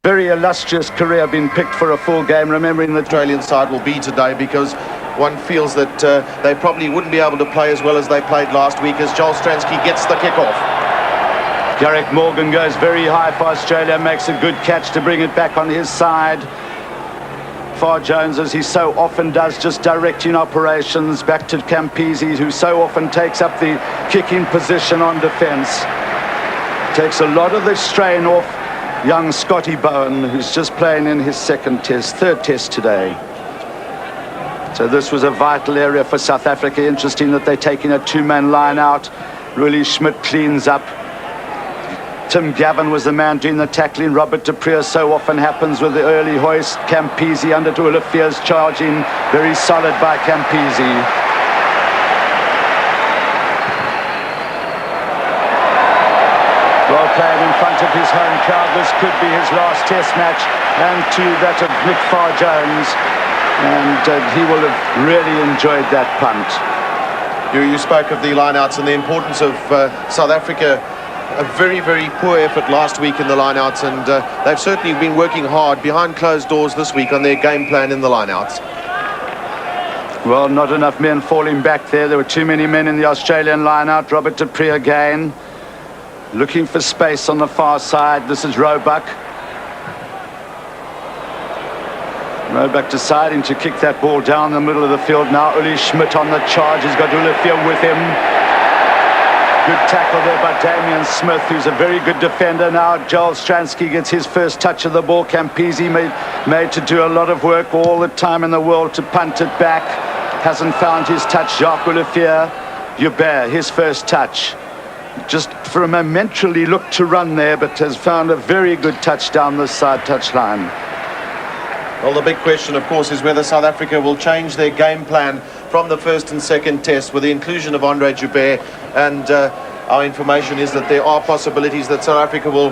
very illustrious career been picked for a full game, remembering the Australian side will be today, because one feels that they probably wouldn't be able to play as well as they played last week, as Joel Stransky gets the kick-off. Garrick Morgan goes very high for Australia, makes a good catch to bring it back on his side. Far Jones, as he so often does, just directing operations back to Campese, who so often takes up the kicking position on defence. Takes a lot of the strain off young Scotty Bowen, who's just playing in his third test today. So this was a vital area for South Africa. Interesting that they're taking a two-man line out. Really, Schmidt cleans up. Tim Gavin was the man doing the tackling. Robert de Preer so often happens with the early hoist. Campese under to Olifier's charging. Very solid by Campese. Well played in front of his home crowd. This could be his last test match, and to that of Nick Far Jones. And he will have really enjoyed that punt. You spoke of the lineouts and the importance of South Africa. A very, very poor effort last week in the lineouts, and they've certainly been working hard behind closed doors this week on their game plan in the lineouts. Well, not enough men falling back there. There were too many men in the Australian lineout. Robert de Preer again, looking for space on the far side. This is Roebuck. Roebuck deciding to kick that ball down the middle of the field now. Uli Schmidt on the charge. He's got Olivier with him. Good tackle there by Damian Smith, who's a very good defender now. Joel Stransky gets his first touch of the ball. Campese made to do a lot of work all the time in the world to punt it back. Hasn't found his touch. Jacques Olivier, Hubert, his first touch. Just for a momentarily looked to run there, but has found a very good touch down this side touchline. Well, the big question, of course, is whether South Africa will change their game plan from the first and second test with the inclusion of Andre Joubert. And our information is that there are possibilities that South Africa will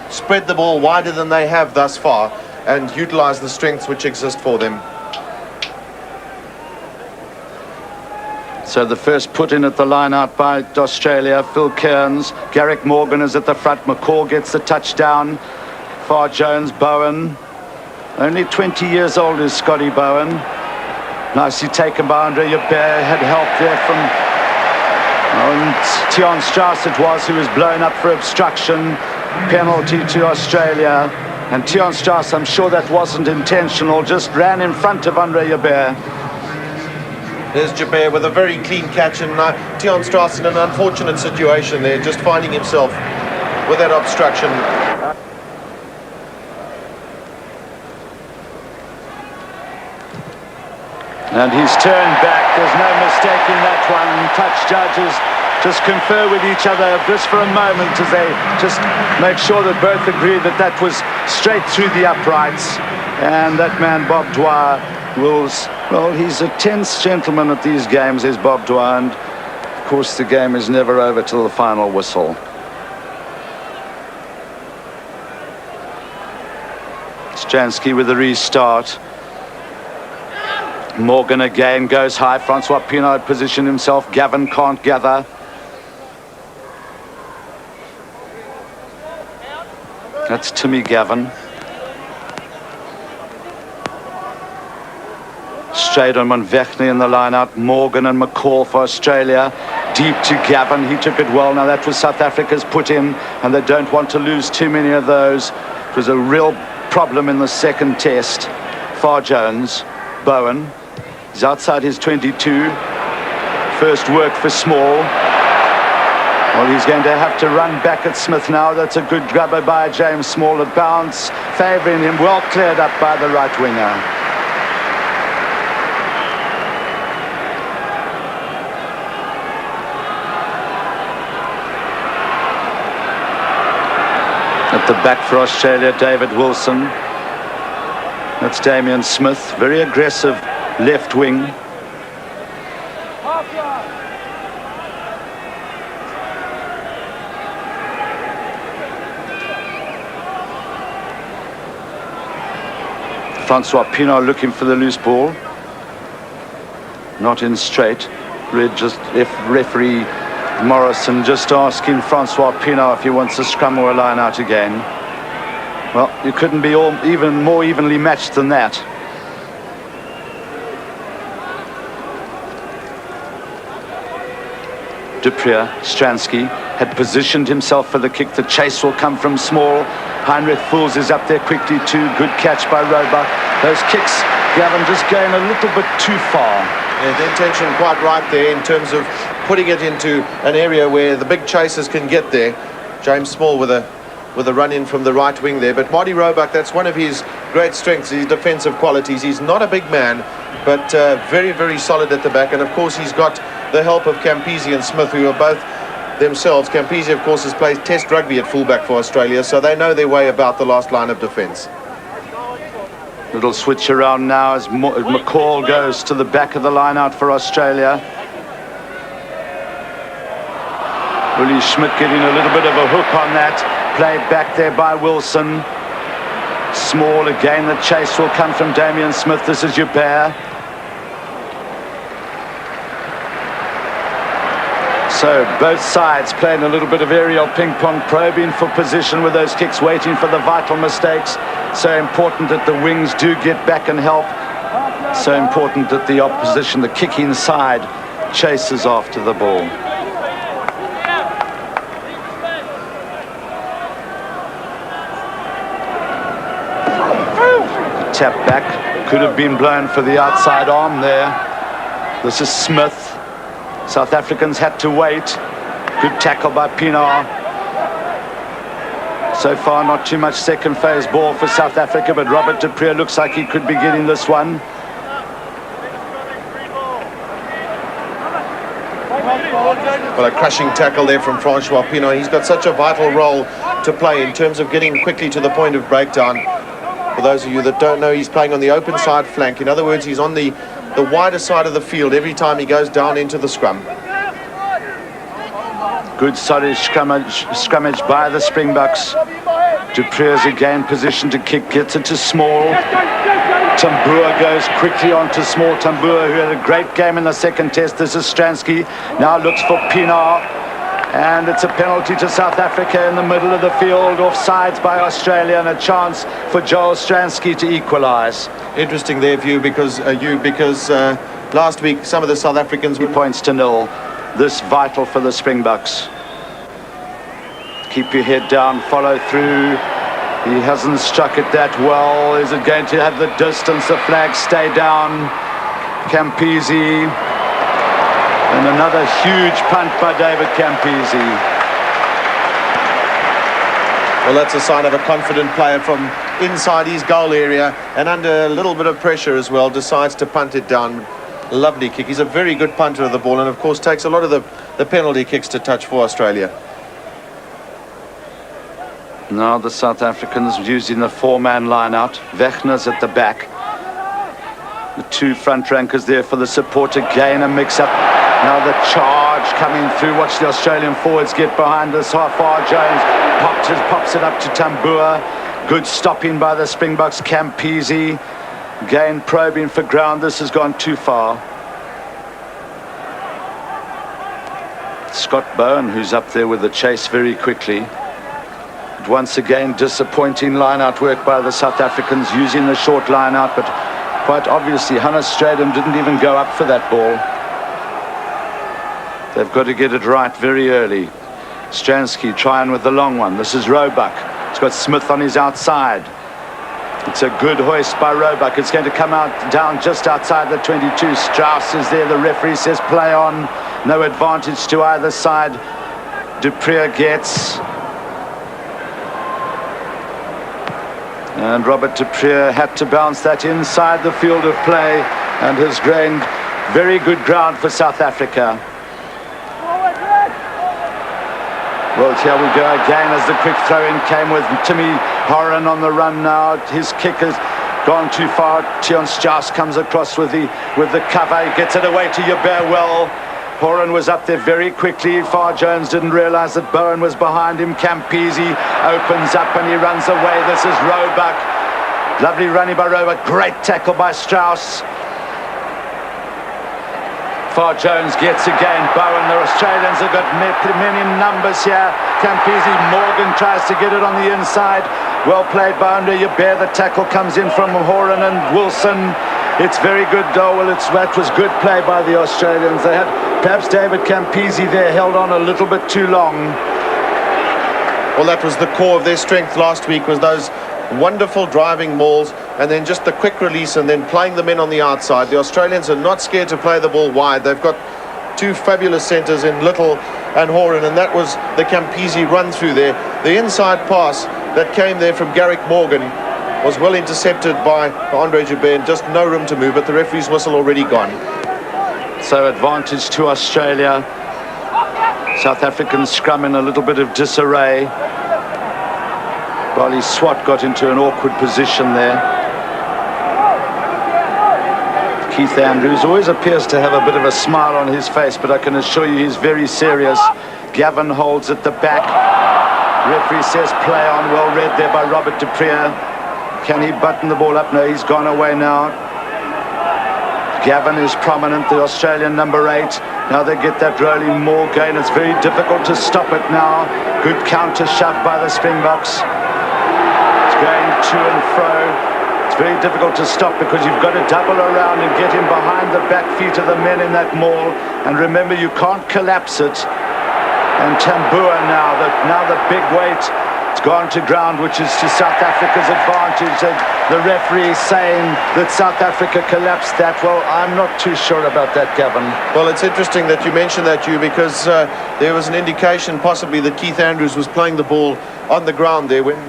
spread the ball wider than they have thus far and utilise the strengths which exist for them. So the first put in at the line out by Australia, Phil Cairns. Garrick Morgan is at the front. McCaw gets the touchdown. Far Jones, Bowen. Only 20 years old is Scotty Bowen. Nicely taken by Andre Joubert. Had help there from Tiaan Strauss it was, who was blown up for obstruction. Penalty to Australia. And Tiaan Strauss, I'm sure that wasn't intentional, just ran in front of Andre Joubert. There's Joubert with a very clean catch, and Tiaan Strauss in an unfortunate situation there, just finding himself with that obstruction. And he's turned back. There's no mistaking that one. Touch judges just confer with each other just for a moment as they just make sure that both agree that that was straight through the uprights. And that man, Bob Dwyer, well, he's a tense gentleman at these games, is Bob Dwyer. And, of course, the game is never over till the final whistle. Stransky with the restart. Morgan again goes high. Francois Pienaar positioned himself. Gavin can't gather. That's Timmy Gavin. Straight on Monvechny in the line out. Morgan and McCall for Australia. Deep to Gavin. He took it well. Now that was South Africa's put in, and they don't want to lose too many of those. It was a real problem in the second test. Far Jones. Bowen. He's outside his 22. First work for Small. Well, he's going to have to run back at Smith now. That's a good grubber by James Small. A bounce favouring him. Well cleared up by the right winger. At the back for Australia, David Wilson. That's Damian Smith. Very aggressive left wing. Francois Pienaar looking for the loose ball. Not in straight. Referee Morrison just asking Francois Pienaar if he wants a scrum or a line out again. Well, you couldn't be even more evenly matched than that. Stransky had positioned himself for the kick. The chase will come from small. Heinrich Fools is up there quickly too. Good catch by Roebuck. Those kicks, Gavin, just going a little bit too far. Yeah, the intention quite right there in terms of putting it into an area where the big chasers can get there. James Small with a run in from the right wing there. But Marty Roebuck, that's one of his great strengths, his defensive qualities. He's not a big man, but very, very solid at the back. And of course, he's got the help of Campese and Smith, who are both themselves. Campese, of course, has played Test rugby at fullback for Australia, so they know their way about the last line of defence. Little switch around now as McCall goes to the back of the line out for Australia. Willie Schmidt getting a little bit of a hook on that. Played back there by Wilson. Small again. The chase will come from Damian Smith. This is Joubert. So both sides playing a little bit of aerial ping pong, probing for position with those kicks, waiting for the vital mistakes. So important that the wings do get back and help. So important that the opposition, the kicking side, chases after the ball. Tap back, could have been blown for the outside arm there. This is Smith. South Africans had to wait. Good tackle by Pienaar. So far, not too much second phase ball for South Africa, but Robert du Preez looks like he could be getting this one. Well, a crushing tackle there from Francois Pienaar. He's got such a vital role to play in terms of getting quickly to the point of breakdown. For those of you that don't know, he's playing on the open side flank. In other words, he's on the wider side of the field every time he goes down into the scrum. Good solid scrummage by the Springboks. Du Preez again positioned to kick, gets it to Small. Tambua goes quickly on to Small. Tambua, who had a great game in the second test. This is Stransky. Now looks for Pienaar. And it's a penalty to South Africa in the middle of the field, offsides by Australia, and a chance for Joel Stransky to equalise. Interesting their view because last week some of the South Africans were points to 0. This vital for the Springboks. Keep your head down, follow through. He hasn't struck it that well. Is it going to have the distance? The flag stay down. Campese. And another huge punt by David Campese. Well, that's a sign of a confident player from inside his goal area, and under a little bit of pressure as well, decides to punt it down. Lovely kick. He's a very good punter of the ball, and of course takes a lot of the penalty kicks to touch for Australia. Now the South Africans using the 4-man line out. Wegner's at the back. The 2 front rankers there for the support. Again a mix-up. Now the charge coming through. Watch the Australian forwards get behind this. Far Jones pops it up to Tambua. Good stopping by the Springboks. Campese again probing for ground. This has gone too far. Scott Bowen, who's up there with the chase very quickly. But once again, disappointing line-out work by the South Africans using the short line-out, but quite obviously Hannes Strydom didn't even go up for that ball. They've got to get it right very early. Stransky trying with the long one. This is Roebuck. He's got Smith on his outside. It's a good hoist by Roebuck. It's going to come out down just outside the 22. Strauss is there. The referee says play on. No advantage to either side. Du Preez gets. And Robert du Preez had to bounce that inside the field of play and has gained very good ground for South Africa. Well, here we go again as the quick throw-in came with Timmy Horan on the run now. His kick has gone too far. Tian Strauss comes across with the cover. He gets it away to Joubert well. Horan was up there very quickly. Far Jones didn't realise that Bowen was behind him. Campese opens up and he runs away. This is Roebuck. Lovely running by Roebuck. Great tackle by Strauss. Far Jones gets again. Bowen, the Australians have got many numbers here. Campese, Morgan tries to get it on the inside. Well played by Andre Yabir. The tackle comes in from Horan and Wilson. It's very good, though. Well, that was good play by the Australians. They had perhaps David Campese there held on a little bit too long. Well, that was the core of their strength last week, was those wonderful driving mauls and then just the quick release and then playing them in on the outside. The Australians are not scared to play the ball wide. They've got two fabulous centres in Little and Horan, and that was the Campese run through there. The inside pass that came there from Garrick Morgan was well intercepted by Andre Joubert, just no room to move, but the referee's whistle already gone. So advantage to Australia. South African scrum in a little bit of disarray. Bali Swat got into an awkward position there. Keith Andrews always appears to have a bit of a smile on his face, but I can assure you he's very serious. Gavin holds at the back. Referee says play on. Well read there by Robert du Preez. Can he button the ball up? No, he's gone away now. Gavin is prominent, the Australian number 8. Now they get that rolling maul gain. It's very difficult to stop it now. Good counter shove by the Springboks. It's going to and fro. It's very difficult to stop because you've got to double around and get him behind the back feet of the men in that maul. And remember, you can't collapse it. And Tambua now the big weight. It's gone to ground, which is to South Africa's advantage. The referee saying that South Africa collapsed that. Well, I'm not too sure about that, Gavin. Well, it's interesting that you mentioned that, Hugh, because there was an indication possibly that Keith Andrews was playing the ball on the ground there when...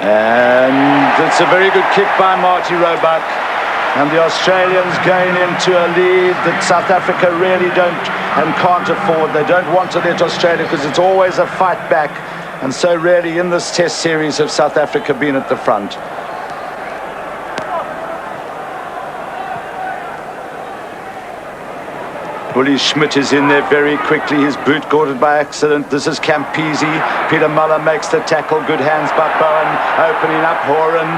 And it's a very good kick by Marty Roebuck. And the Australians gain into a lead that South Africa really don't and can't afford. They don't want to let Australia, because it's always a fight back. And so really in this test series have South Africa been at the front. Willie Schmidt is in there very quickly. His boot caught by accident. This is Campese. Peter Muller makes the tackle. Good hands by Bowen. Opening up Horan.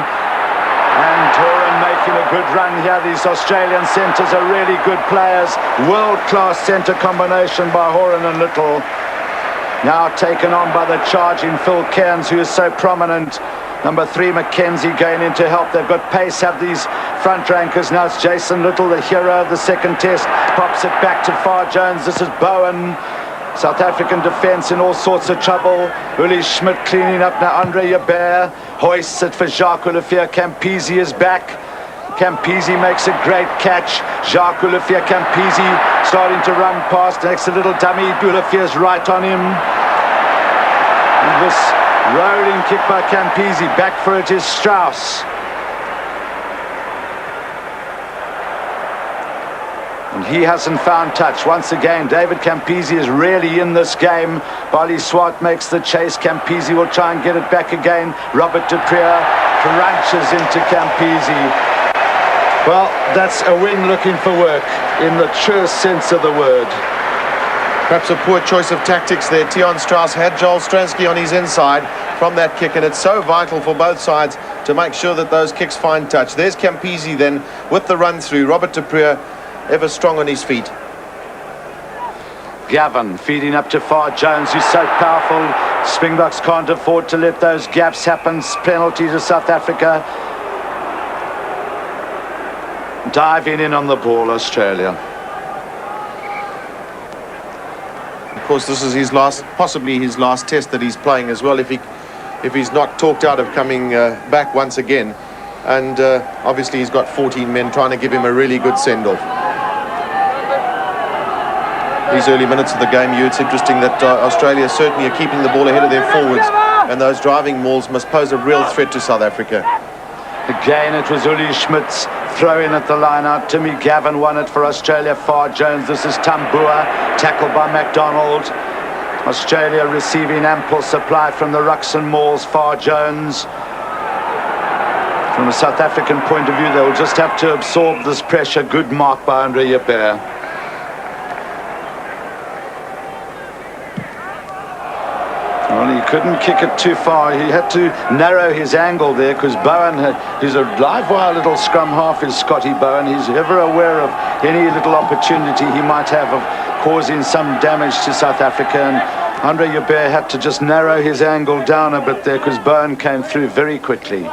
And Horan making a good run here. These Australian centres are really good players. World-class centre combination by Horan and Little. Now taken on by the charging Phil Cairns, who is so prominent. Number 3, Mackenzie, going in to help. They've got pace, have these front rankers. Now it's Jason Little, the hero of the second test. Pops it back to Far Jones. This is Bowen. South African defence in all sorts of trouble. Willie Schmidt cleaning up now. Andre Yabir hoists it for Jacques Olivier. Campese is back. Campese makes a great catch. Jacques Olivier, Campese starting to run past. Next a little dummy. Olivier's right on him. And this rolling kick by Campese. Back for it is Strauss. And he hasn't found touch. Once again, David Campese is really in this game. Bali Swat makes the chase. Campese will try and get it back again. Robert du Preez crunches into Campese. Well, that's a win looking for work in the truest sense of the word. Perhaps a poor choice of tactics there. Tion Strauss had Joel Stransky on his inside from that kick, and it's so vital for both sides to make sure that those kicks find touch. There's Campese then with the run through. Robert du Preez ever strong on his feet. Gavin feeding up to Far Jones, who's so powerful. Springboks can't afford to let those gaps happen. Penalty to South Africa. Diving in on the ball, Australia. Of course, this is his last, possibly his last test that he's playing as well, if he's not talked out of coming back once again. And obviously he's got 14 men trying to give him a really good send-off. These early minutes of the game, it's interesting that Australia certainly are keeping the ball ahead of their forwards, and those driving mauls must pose a real threat to South Africa. Again, it was Uli Schmidt's throw in at the line out. Timmy Gavin won it for Australia. Far Jones. This is Tambua, tackled by MacDonald. Australia receiving ample supply from the rucks and mauls. Far Jones. From a South African point of view, they'll just have to absorb this pressure. Good mark by Andre Yabir. Well, he couldn't kick it too far. He had to narrow his angle there, because Bowen, who's a live wire little scrum half, is Scotty Bowen. He's ever aware of any little opportunity he might have of causing some damage to South Africa. And Andre Joubert had to just narrow his angle down a bit there because Bowen came through very quickly.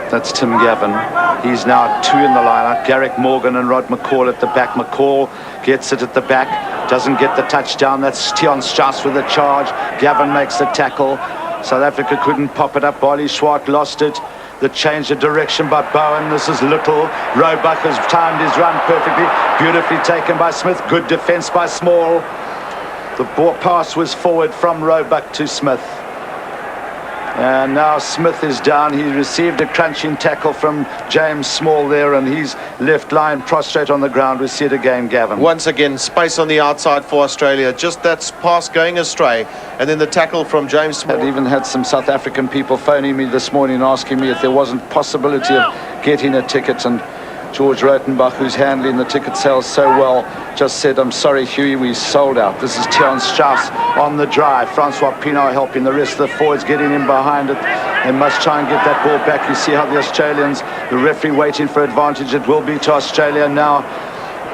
That's Tim Gavin. He's now 2 in the lineup. Garrick Morgan and Rod McCall at the back. McCall gets it at the back. Doesn't get the touchdown. That's Tian Strauss with a charge. Gavin makes the tackle. South Africa couldn't pop it up. Barley Swart lost it. The change of direction by Bowen. This is Little. Roebuck has timed his run perfectly. Beautifully taken by Smith. Good defence by Small. The ball pass was forward from Roebuck to Smith. And now Smith is down. He received a crunching tackle from James Small there, and he's left lying prostrate on the ground. We see it again, Gavin. Once again, space on the outside for Australia. Just that pass going astray, and then the tackle from James Small. I've even had some South African people phoning me this morning asking me if there wasn't possibility of getting a ticket, and George Rotenbach, who's handling the ticket sales so well, just said, "I'm sorry, Huey, we sold out." This is Tian Strauss on the drive. Francois Pienaar helping the rest of the forwards, getting in behind it. They must try and get that ball back. You see how the Australians, the referee waiting for advantage. It will be to Australia now.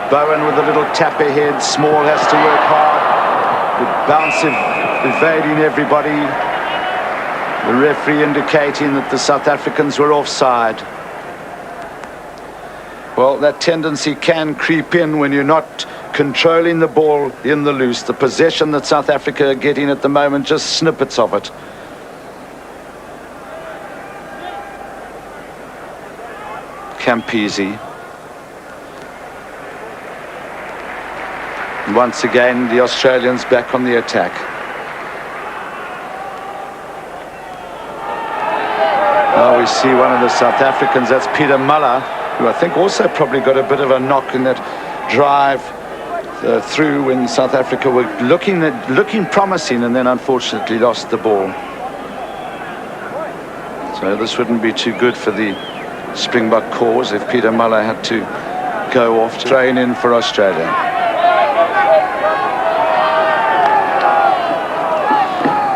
Bowen with a little tap ahead. Small has to work hard. The bounce evading everybody. The referee indicating that the South Africans were offside. Well, that tendency can creep in when you're not controlling the ball in the loose. The possession that South Africa are getting at the moment, just snippets of it. Campese. Once again, the Australians back on the attack. Now we see one of the South Africans, that's Peter Muller, who I think also probably got a bit of a knock in that drive through when South Africa were looking promising, and then unfortunately lost the ball. So this wouldn't be too good for the Springbok cause if Peter Muller had to go off to train in for Australia.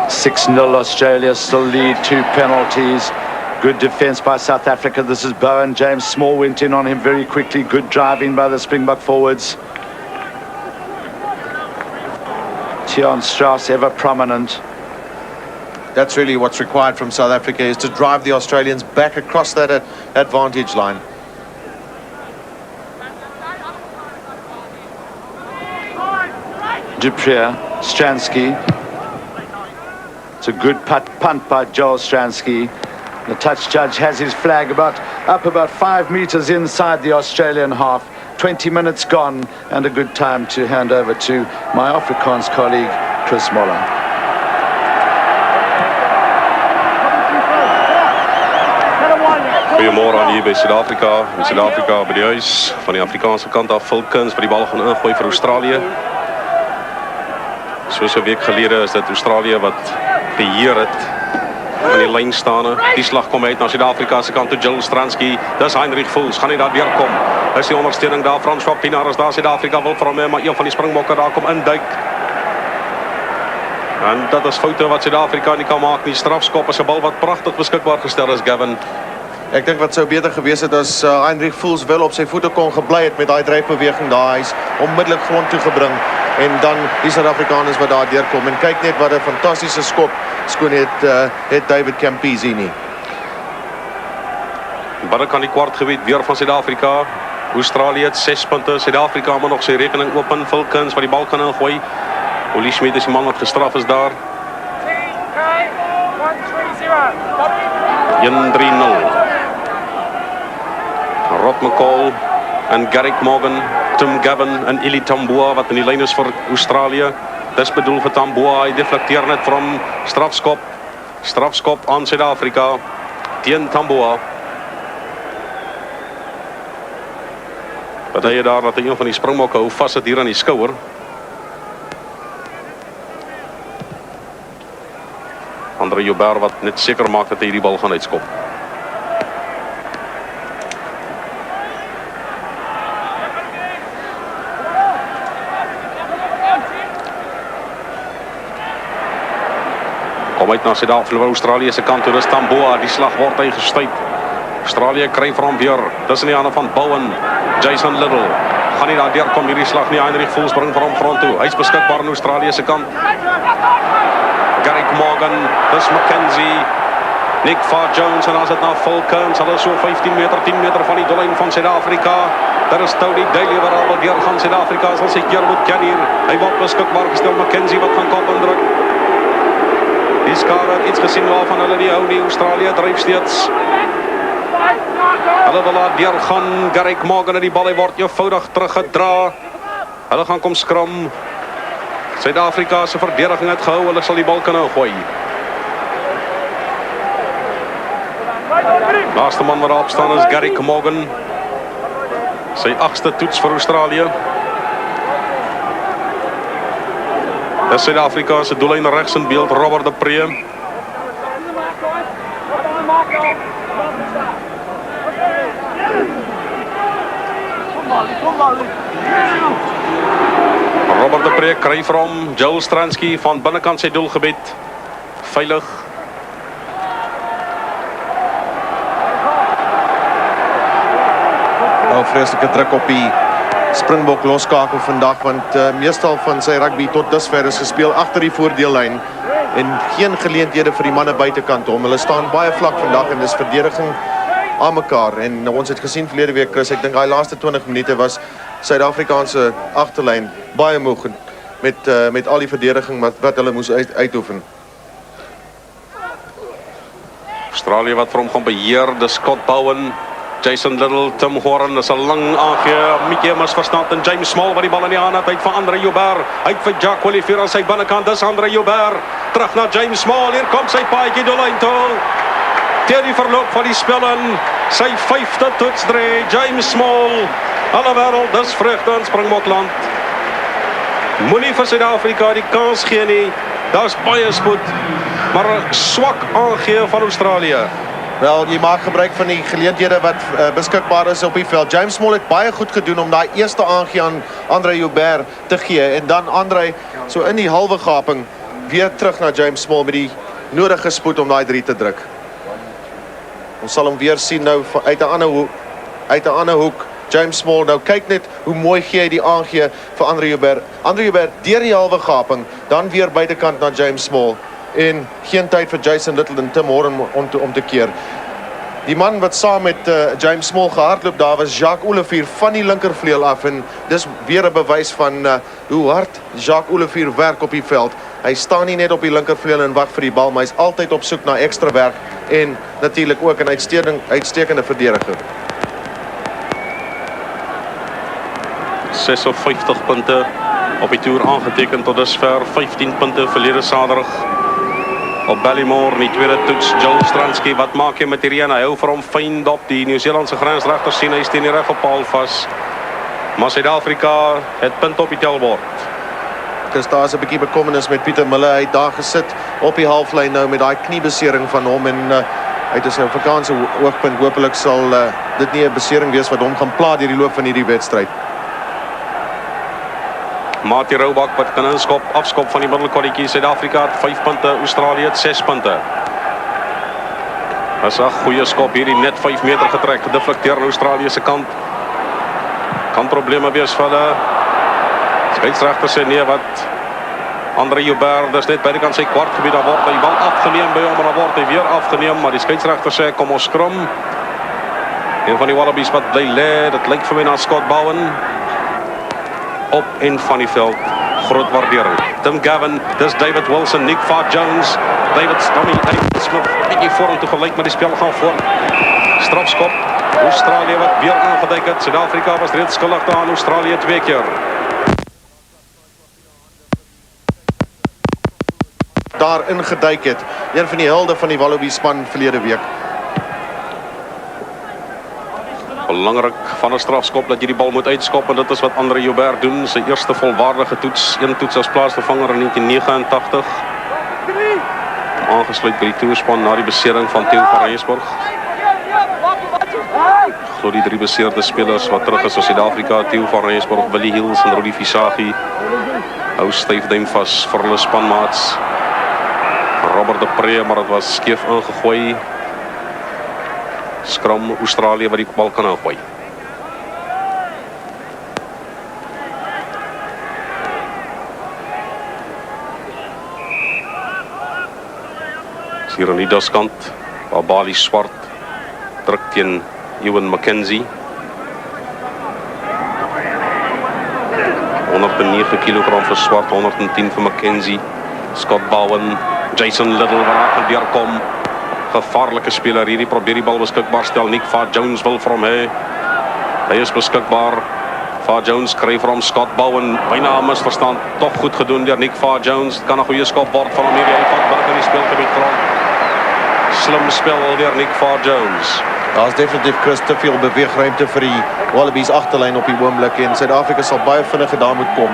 (6-0) Australia still lead, 2 penalties. Good defence by South Africa. This is Bowen. James Small went in on him very quickly. Good driving by the Springbok forwards. Tian Strauss ever prominent. That's really what's required from South Africa, is to drive the Australians back across that advantage line. Duprier, Stransky. It's a good punt by Joel Stransky. The touch judge has his flag up about 5 meters inside the Australian half. 20 minutes gone, and a good time to hand over to my Afrikaans colleague, Chris Moller. Goedemorgen aan hier bij Zuid-Afrika. In Zuid-Afrika bij de huis. Van de Afrikaanse kant af vol kuns, waar die bal gaan ingooien voor Australië. Zoals een week geleden is dat Australië wat beheer het van die lijn staan. Die slag komt uit naar Zuid-Afrikaanse kant toe. Jill Stransky, dat is Heinrich Voels. Gaan hij daar weer komen? Is die ondersteuning daar? Francois Pienaar is daar. Zuid-Afrika wil voor hem, maar een van die springbokken daar komt induik. En dat is fouten wat Zuid-Afrika niet kan maken. Die strafskop is een bal wat prachtig beschikbaar gesteld is, Gavin. Ek dink wat sou beter gewees het as Heinrich Voels wel op sy voete kon gebly het met daai dryfbeweging daar. Hy's onmiddellik grond toe gebring, en dan die Suid-Afrikaners wat daar deurkom. En kyk net wat 'n fantastiese skop skoon het David Campese nie. Baie kan die kwartgebied weer van Zuid-Afrika. Australië het 6 punte. Zuid-Afrika maar nog sy rekening open. Vulkens wat die bal kan ingooi. Oli Schmid is die man wat gestraf is daar. 1-3-0. Rod McCall en Garrick Morgan, Tim Gavin en Ili Tamboa wat in die lyn is vir Australië. Dis bedoel vir Tamboa, hy deflecteer net van strafskop. Strafskop aan Suid-Afrika teen Tamboa. Wat hy daar dat een van die springbokke hou vas sit hier aan die skouer. Andre Joubert wat net seker maak dat hy die bal gaan uitskop. Kom uit na Suid-Afrika, Australië se kant toe, dis Tamboa, die slag word hy gestuit. Australië kry vir hom weer. Dis in die hande van Bowen. Jason Little. Gaan nie daar deurkom hierdie slag nie. Heinrich Voels bring vir hom grond toe. Hy's beskikbaar aan Australië se kant. Garrick Morgan, dis McKenzie. Nick Farr-Jones en as dit na Fulkens, hulle so 15 meter, 10 meter van die doellyn van Suid-Afrika. Daar is Tony Daly waar al deur gaan Suid-Afrika sal sy keer moet ken hier. Hy word beskikbaar gestel. McKenzie wat gaan kop indruk. Die skare het iets gesien waarvan hulle nie hou nie. Australië dryf steeds. Hulle wil daar deur gaan. Garrick Morgan en die bal hy word eenvoudig teruggedra. Hulle gaan kom skram. Suid-Afrika se verdediging het gehou. Hulle sal die bal kan nou gooi. Laaste man wat daar opstaan is Garrick Morgan. Sy 8ste toets vir Australië. Dis Suid-Afrika se doellyn regs in beeld, Robert de Pre. Robert de Pre kry vir hom. Joel Stransky van binnekant sy doelgebied. Veilig. Nou vreeslike druk op die Springbok loskakel vandag, want meestal van sy rugby tot dusver is gespeel agter die voordeellyn en geen geleenthede vir die manne buitekant hom. Hulle staan baie vlak vandag en dis verdediging aan mekaar. En ons het gesien verlede week, Chris, ek dink daai laaste 20 minute was Suid-Afrikaanse agterlyn baie moeg met al die verdediging wat hulle moes uitoefen. Australië wat vir hom gaan beheer, dis Scott Bowen. Jason Little, Tim Horan, is 'n lang aangee, Mickey misverstand en James Small wat die bal in die hand het, uit vir Andre Joubert, uit vir Jacques Olivier aan sy binnekant, dis Andre Joubert, terug na James Small, hier kom sy paadjie doellyn toe, teen die verloop van die spel in, sy 5de toetsdrie, James Small, alle wêreld, dis vreugde in Springbokland, moenie vir Suid-Afrika die kans gee nie, daar's baie spoed, maar 'n swak aangee van Australië. Wel, jy maak gebruik van die geleenthede wat beskikbaar is op die veld. James Small het baie goed gedoen om daai eerste aangee aan Andre Joubert te gee en dan Andre so in die halwe gaping weer terug na James Small met die nodige spoed om daai 3 te druk. Ons sal hom weer sien nou uit 'n ander hoek. James Small, nou kyk net hoe mooi gee hy die aangee vir Andre Joubert. Andre Joubert deur die halwe gaping, dan weer buitekant na James Small. En geen tyd vir Jason Little en Tim Horan om te keer. Die man wat saam met James Small gehardloop daar was Jacques Olivier van die linkervleuel af en dis weer 'n bewys van hoe hard Jacques Olivier werk op die veld. Hy staan nie net op die linkervleuel en wag vir die bal, maar hy's altyd op soek na ekstra werk en natuurlik ook 'n uitstekende verdediger. 56 punte op die toer aangeteken tot dusver, 15 punte verlede Saterdag. Op Ballymore, die tweede toets, Joel Stransky, wat maak jy met hierdie en hy hou vir hom fyn dop, die Nieu-Seelandse grensregter sien, hy steen die reg op paal vas. Maar Suid-Afrika het punt op die telbord. Dus daar is 'n bietjie bekommernis met Pieter Miller, hy het daar gesit op die halflyn nou met daai kniebesering van hom en uit 'n Suid-Afrikaanse oogpunt, hopelik sal dit nie 'n besering wees wat hom gaan pla deur die loop van hierdie wedstryd. Mati Roebuck wat kan afskop van die middelkolletjie. Suid-Afrika het 5 punte, Australië het 6 punte. Dis 'n goeie skop hierdie, net 5 meter getrek, gedeflekteer aan Australië se kant. Kan probleme wees vir hulle. Skeieregter sê nee, wat Andre Joubert, dis net buitekant sy kwartgebied, daar word hy bal afgeneem by hom en dan word hy weer afgeneem, maar die skeieregter sê kom ons skrum. Een van die Wallabies wat bly lê, dit lyk vir my na Scott Bowen. Op en van die veld, groot waardering. Tim Gavin, dis David Wilson, Nick Farr-Jones, David Smith, bietjie vorentoe gelyk, maar die spel gaan voort. Strafskop, Australië wat weer aangeduik het. Suid-Afrika was reeds skuldig aan Australië 2 keer. Daar ingeduik het, een van die helde van die Wallaby span verlede week. Belangrik van 'n strafskop dat jy die bal moet uitskop en dit is wat Andre Joubert doen, sy eerste volwaardige toets, 1 toets as plaasvervanger in 1989. Aangesluit by die toerspan na die besering van Theo van Rensburg. Glo die 3 beseerde spelers wat terug is vir Suid-Afrika, Theo van Rensburg, Willie Hills en Rudi Visagie, hou styf duim vas vir hulle spanmaats. Robert de Pre, maar dit was skeef ingegooi. Skram Australië wat die bal kan ingooi. Hier aan die daskant, waar Bali Swart druk teen Ewan McKenzie. 109 kilogram vir Swart, 110 vir McKenzie. Scott Bowen, Jason Little waar hy deurkom. Gevaarlike speler hierdie, probeer die bal beskikbaar stel. Nick Jones wil vir hom hê. Hy is beskikbaar. Jones kry vir hom Scott Bowen, byna 'n misverstand, tog goed gedoen deur Nick Jones. Kan 'n goeie skop word van hom hierdie, hy vat binne in die speelgebied grond. Slim spel deur Nick Jones. Daar is definitief Chris te veel beweegruimte vir die Wallabies agterlyn op die oomblik en Suid-Afrika sal baie vinnig daar moet kom.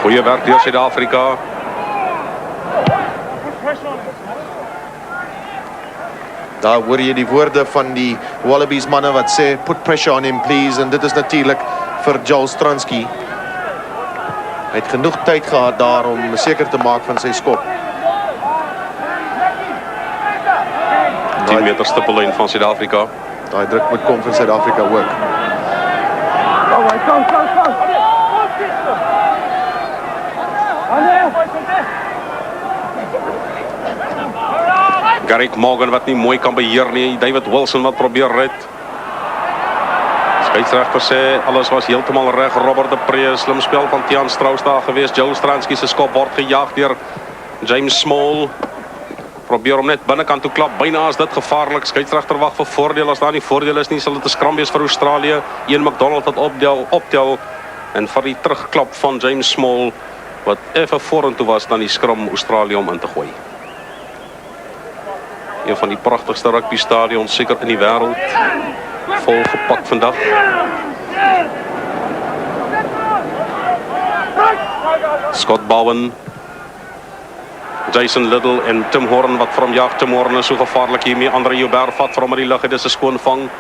Goeie werk deur Suid-Afrika. Daar hoor jy die woorde van die Wallabies manne wat sê put pressure on him please, en dit is natuurlik vir Joel Stransky. Hy het genoeg tyd gehad daar om seker te maak van sy skop. 10 meter stippellyn van Suid-Afrika. Daai druk moet kom van Suid-Afrika ook. Garrick Morgan wat nie mooi kan beheer nie. David Wilson wat probeer red. Skeieregter sê alles was heeltemal reg. Robert de Pre, slim spel van Tiaan Strauss daar gewees. Joel Stransky se skop word gejaag deur James Small. Probeer hom net binnekant toe klap. Byna is dit gevaarlik. Skeieregter wag vir voordeel. As daar nie voordeel is nie, sal dit 'n skram wees vir Australië. Ian McDonald wat optel en vir die terugklap van James Small wat effe vorentoe was dan die skram Australië om in te gooi. Een van die pragtigste rugby stadions seker in die wêreld. Vol gepak vandag. Scott Bowen, Jason Little en Tim Horan wat vir hom jaag. Tim Horan is so gevaarlik hiermee. Andre Joubert vat vir hom uit die lug. Dit is 'n skoon vang.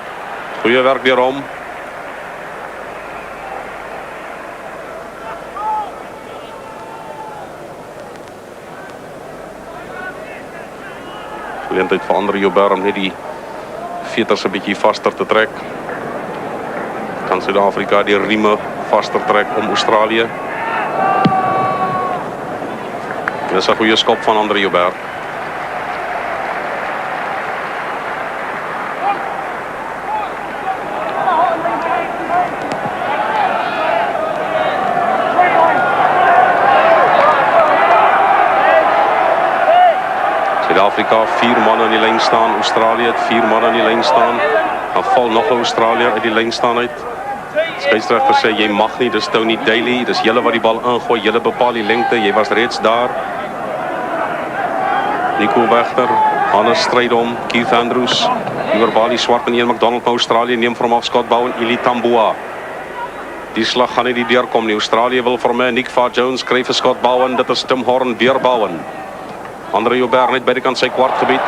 Goeie werk deur hom. Geleentheid vir Andre Joubert om net die veters 'n bietjie vaster te trek. Kan Suid-Afrika die rieme vaster trek om Australië. Dis 'n goeie skop van Andre Joubert. Suid-Afrika 4 manne aan die lyn staan. Australië het 4 manne aan die lyn staan. Dan val nog 'n Australiër uit die lyn staan uit. Skeieregter sê jy mag nie, dis Tony Daly, dis julle wat die bal ingooi, julle bepaal die lengte, jy was reeds daar. Nico Venter, Hannes Strydom, Keith Andrews, oor Bali Swart en Ian McDonald van Australië neem vir hom af Scott Bowen, Ili Tambua. Die slag gaan nie die deurkom nie. Australië wil vir my Nick Jones kry vir Scott Bowen, dit is Tim Horan weer Bowen. Andre Joubert net by die kant sy kwartgebied.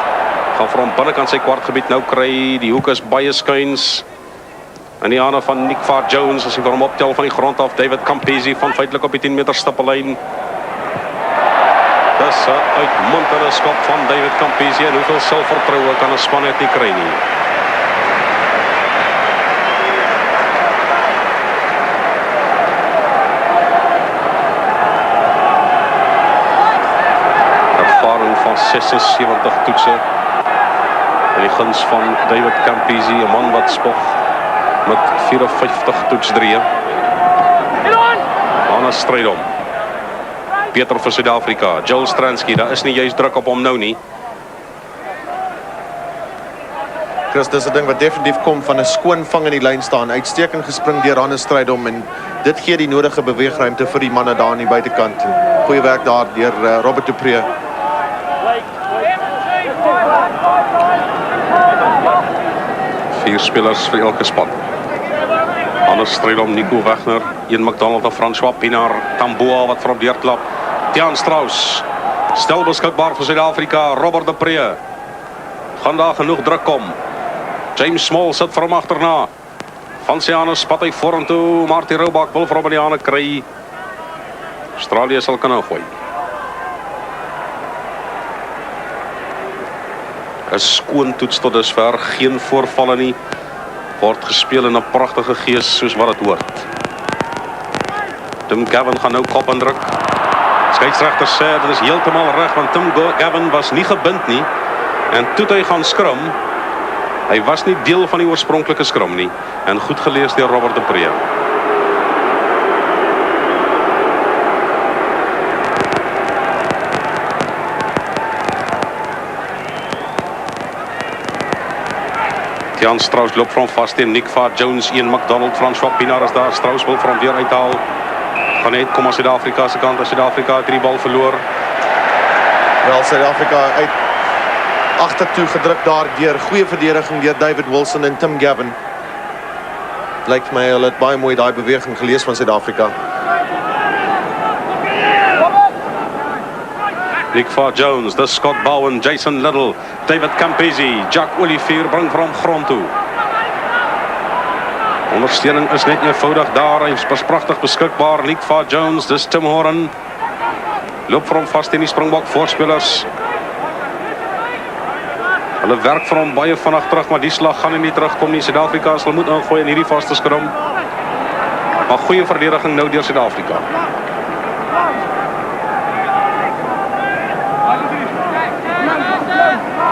Gaan vir hom binnekant sy kwartgebied nou kry. Die hoek is baie skuins. In die hande van Nick Jones as hy vir hom optel van die grond af. David Campese van feitelik op die 10 meter stippellyn. Dis 'n uitmuntende skop van David Campese en hoeveel selfvertroue kan 'n span net nie kry nie. Ervaring van 76 toetse in die guns van David Campese, 'n man wat spog met 54 toetsdrieë. Hannes Strydom. Peter vir Suid-Afrika. Joel Stransky, daar is nie juist druk op hom nou nie. Chris, dis 'n ding wat definitief kom van 'n skoon vang in die lyn staan. Uitstekend gespring deur Hannes Strydom en dit gee die nodige beweegruimte vir die manne daar aan die buitekant. Goeie werk daar deur Robert de Pre. Vier spelers vir elke span. Hannes Strydom, Nico Wegner, Ian McDonald en François Pienaar, Tambua wat vir hom deurklap. Tiaan Strauss, stel beskikbaar vir Suid-Afrika, Robert de Pre. Gaan daar genoeg druk kom. James Small sit vir hom agterna. Van Sianus spat hy vorentoe, maar die Roebuck wil vir hom in die hande kry. Australië sal kan ingooi. 'n skoon toets tot dusver, geen voorvalle nie. Word gespeel in 'n pragtige gees soos wat dit hoort. Tim Gavin gaan nou kop indruk. Skeieregter sê dit is heeltemal reg, want Tim Gavin was nie gebind nie. En toe hy gaan skrum, hy was nie deel van die oorspronklike skrum nie. En goed gelees deur Robert de Pre. Jan Strauss loop van vast teen Nick Jones, Ian McDonald, François Pienaar is daar. Strauss wil van weer uithaal. Gaan net kom aan Suid-Afrika se kant. Suid-Afrika het die bal verloor. Wel, Suid-Afrika uit agtertoe gedruk daar deur goeie verdediging deur David Wilson en Tim Gavin. Lyk vir my hulle het baie mooi daai beweging gelees van Suid-Afrika. Nick Jones, dis Scott Bowen, Jason Little, David Campese, Jack Olivier bring vir hom grond toe. Ondersteuning is net eenvoudig daar, hy is pragtig beskikbaar. Nick Jones, dis Tim Horan. Loop vir hom vast in die Springbok voorspelers. Hulle werk vir hom baie vinnig terug, maar die slag gaan nie terugkom nie. Suid-Afrika sal moet ingooi in hierdie vaste skrum. Maar goeie verdediging nou deur Suid-Afrika.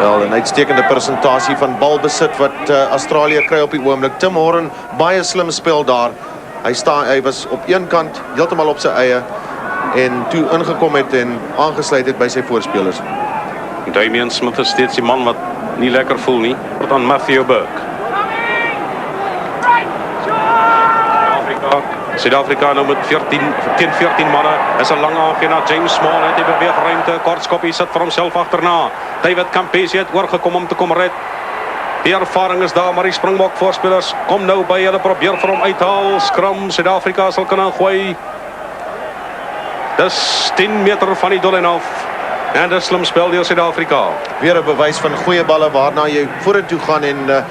Wel, 'n uitstekende persentasie van balbesit wat Australië kry op die oomblik. Tim Horan, baie slim spel daar. Hy was op een kant heeltemal op sy eie en toe ingekom het en aangesluit het by sy voorspelers. Damian Smith is steeds die man wat nie lekker voel nie. Tot aan Matthew Burke. Suid-Afrika nou met 14 manne. Is 'n lang aangee na James Small. Hy beweeg ruimte. Kortskoppie sit vir homself agterna. David Campese het oorgekom om te kom red. Die ervaring is daar, maar die Springbok voorspelers kom nou by. Hulle probeer vir hom uithaal. Skrum, Suid-Afrika sal kan ingooi. Dis 10 meter van die doellyn af. En dis slim spel deur Suid-Afrika. Weer 'n bewys van goeie balle waarna jy vorentoe gaan en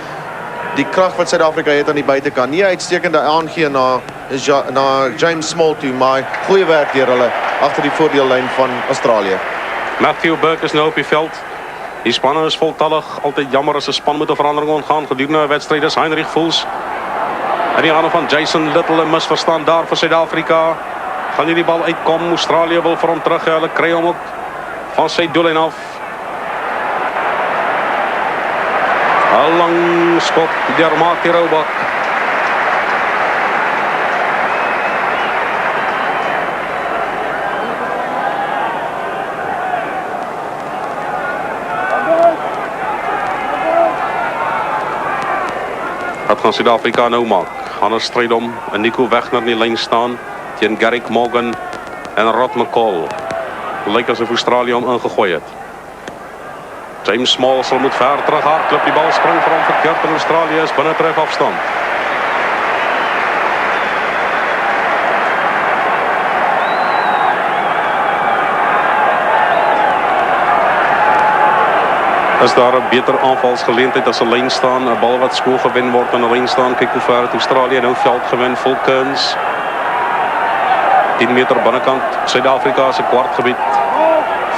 die krag wat Suid-Afrika het aan die buitekant. Nie uitstekende aangee na James Small toe, maar goeie werk deur hulle agter die voordeellyn van Australië. Matthew Burke is nou op die veld. Die spanne is voltallig. Altyd jammer as 'n span met 'n verandering ontgaan gedurende 'n wedstryd. Dis Heinrich Voels. En die hande van Jason Little, 'n misverstand daar vir Suid-Afrika. Gaan hierdie bal uitkom. Australië wil vir hom terug. Hulle kry hom ook van sy doellyn af. 'n lang skop deur Roebuck. Wat gaan Suid-Afrika nou maak? Gaan 'n stryd om. En Nico Wegner in die lyn staan teen Garrick Morgan en Rod McCall. Lyk asof Australië hom ingegooi het. James Small sal moet ver terug hardloop. Die bal spring vir hom verkeerd en Australië is binne tref afstand. Is daar 'n beter aanvalsgeleentheid as 'n lyn staan, 'n bal wat skoon gewen word aan 'n lyn staan. Kyk hoe ver het Australië nou veld gewen. Volkens 10 meter binnekant Suid-Afrika se kwartgebied.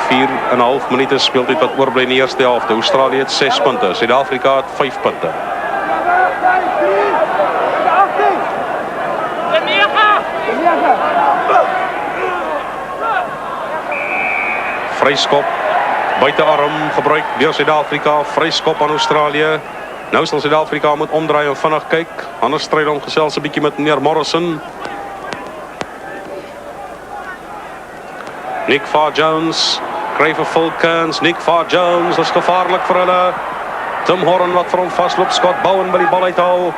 4,5 minute speeltyd wat oorbly in die eerste helfte. Australië het 6 punte, Suid-Afrika het 5 punte. Vryskop, buitearm gebruik deur Suid-Afrika, vryskop aan Australië. Nou sal Suid-Afrika moet omdraai en vinnig kyk. Anders stryd hom gesels 'n bietjie met meneer Morrison. Nick Jones kry vir Volkens. Nick Jones is gevaarlik vir hulle. Tim Horan wat vir hom vasloop. Scott Bowen by die bal uithaal.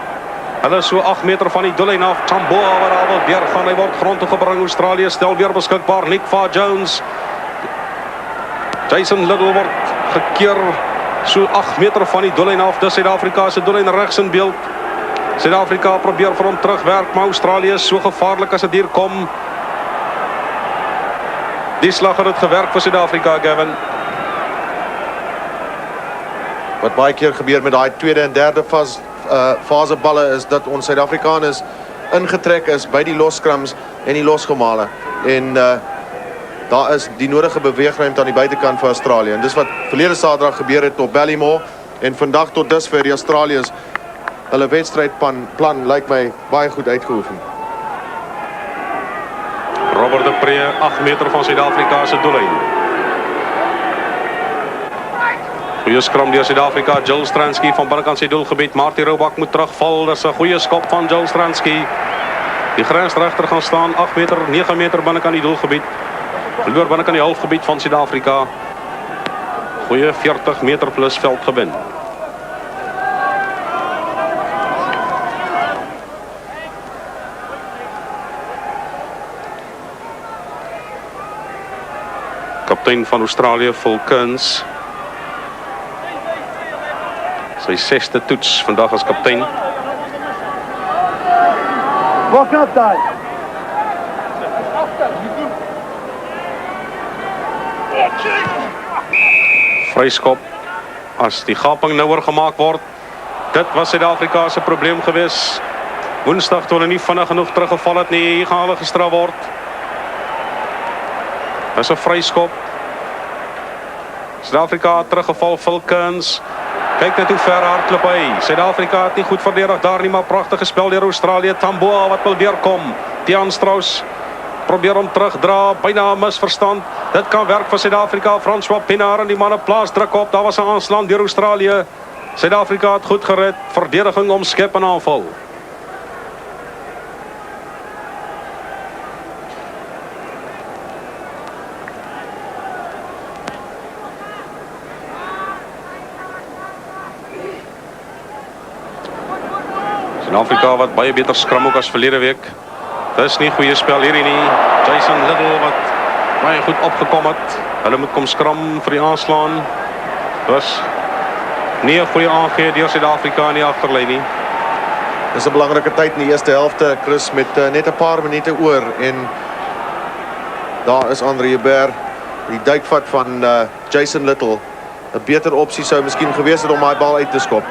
Hulle is so 8 meter van die doellyn af. Tamboa wat daar wil deurgaan. Hy word grond toe gebring. Australië stel weer beskikbaar. Nick Jones. Jason Little word gekeer so 8 meter van die doellyn af. Dis Suid-Afrika se doellyn regs in beeld. Suid-Afrika probeer vir hom terugwerk, maar Australië is so gevaarlik as dit hier kom. Die slag het dit gewerk vir Suid-Afrika, Gavin. Wat baie keer gebeur met daai tweede en derde fase balle is dat ons Suid-Afrikaners ingetrek is by die loskrams en die losgemale. En daar is die nodige beweegruimte aan die buitekant vir Australië. En dis wat verlede Saterdag gebeur het op Ballymore en vandag tot dusver die Australiërs hulle wedstrydplan lyk my baie goed uitgeoefen. Robert de Pre, 8 meter van Suid-Afrika se doellyn. Goeie skram deur Suid-Afrika, Jill Stransky van binnekant sy doelgebied. Marty Roebuck moet terugval. Dis 'n goeie skop van Jill Stransky. Die grensregter gaan staan 8 meter, 9 meter binnekant die doelgebied. Verloor binnekant die halfgebied van Suid-Afrika. Goeie 40 meter plus veldgewin. Kaptein van Australië, Fulkins. Sy 6ste toets vandag as kaptein. Walk up, guys. Vryskop as die gaping nouer gemaak word. Dit was Suid-Afrika se probleem gewees. Woensdag toe hulle nie vinnig genoeg teruggeval het nie, hier gaan hulle gestraf word. Dis 'n vryskop. Suid-Afrika het teruggeval, Fulkins. Kyk net hoe ver hardloop hy. Suid-Afrika het nie goed verdedig daar nie, maar pragtige spel deur Australië. Tamboa wat wil deurkom. Tiaan Strauss probeer hom terugdra, byna 'n misverstand. Dit kan werk vir Suid-Afrika. François Pienaar en die manne plaas druk op. Daar was 'n aanslag deur Australië. Suid-Afrika het goed gered. Verdediging omskep en aanval. Suid-Afrika wat baie beter skram ook as verlede week. Dis nie goeie spel hierdie nie. Jason Little wat baie goed opgekom het. Hulle moet kom skram vir die aanslaan. Dis nie 'n goeie aangee deur Suid-Afrika in die agterlyn nie. Dis 'n belangrike tyd in die eerste helfte, Chris, met net 'n paar minute oor en daar is Andre Joubert, die duikvat van Jason Little. 'n Beter opsie sou miskien gewees het om daai bal uit te skop.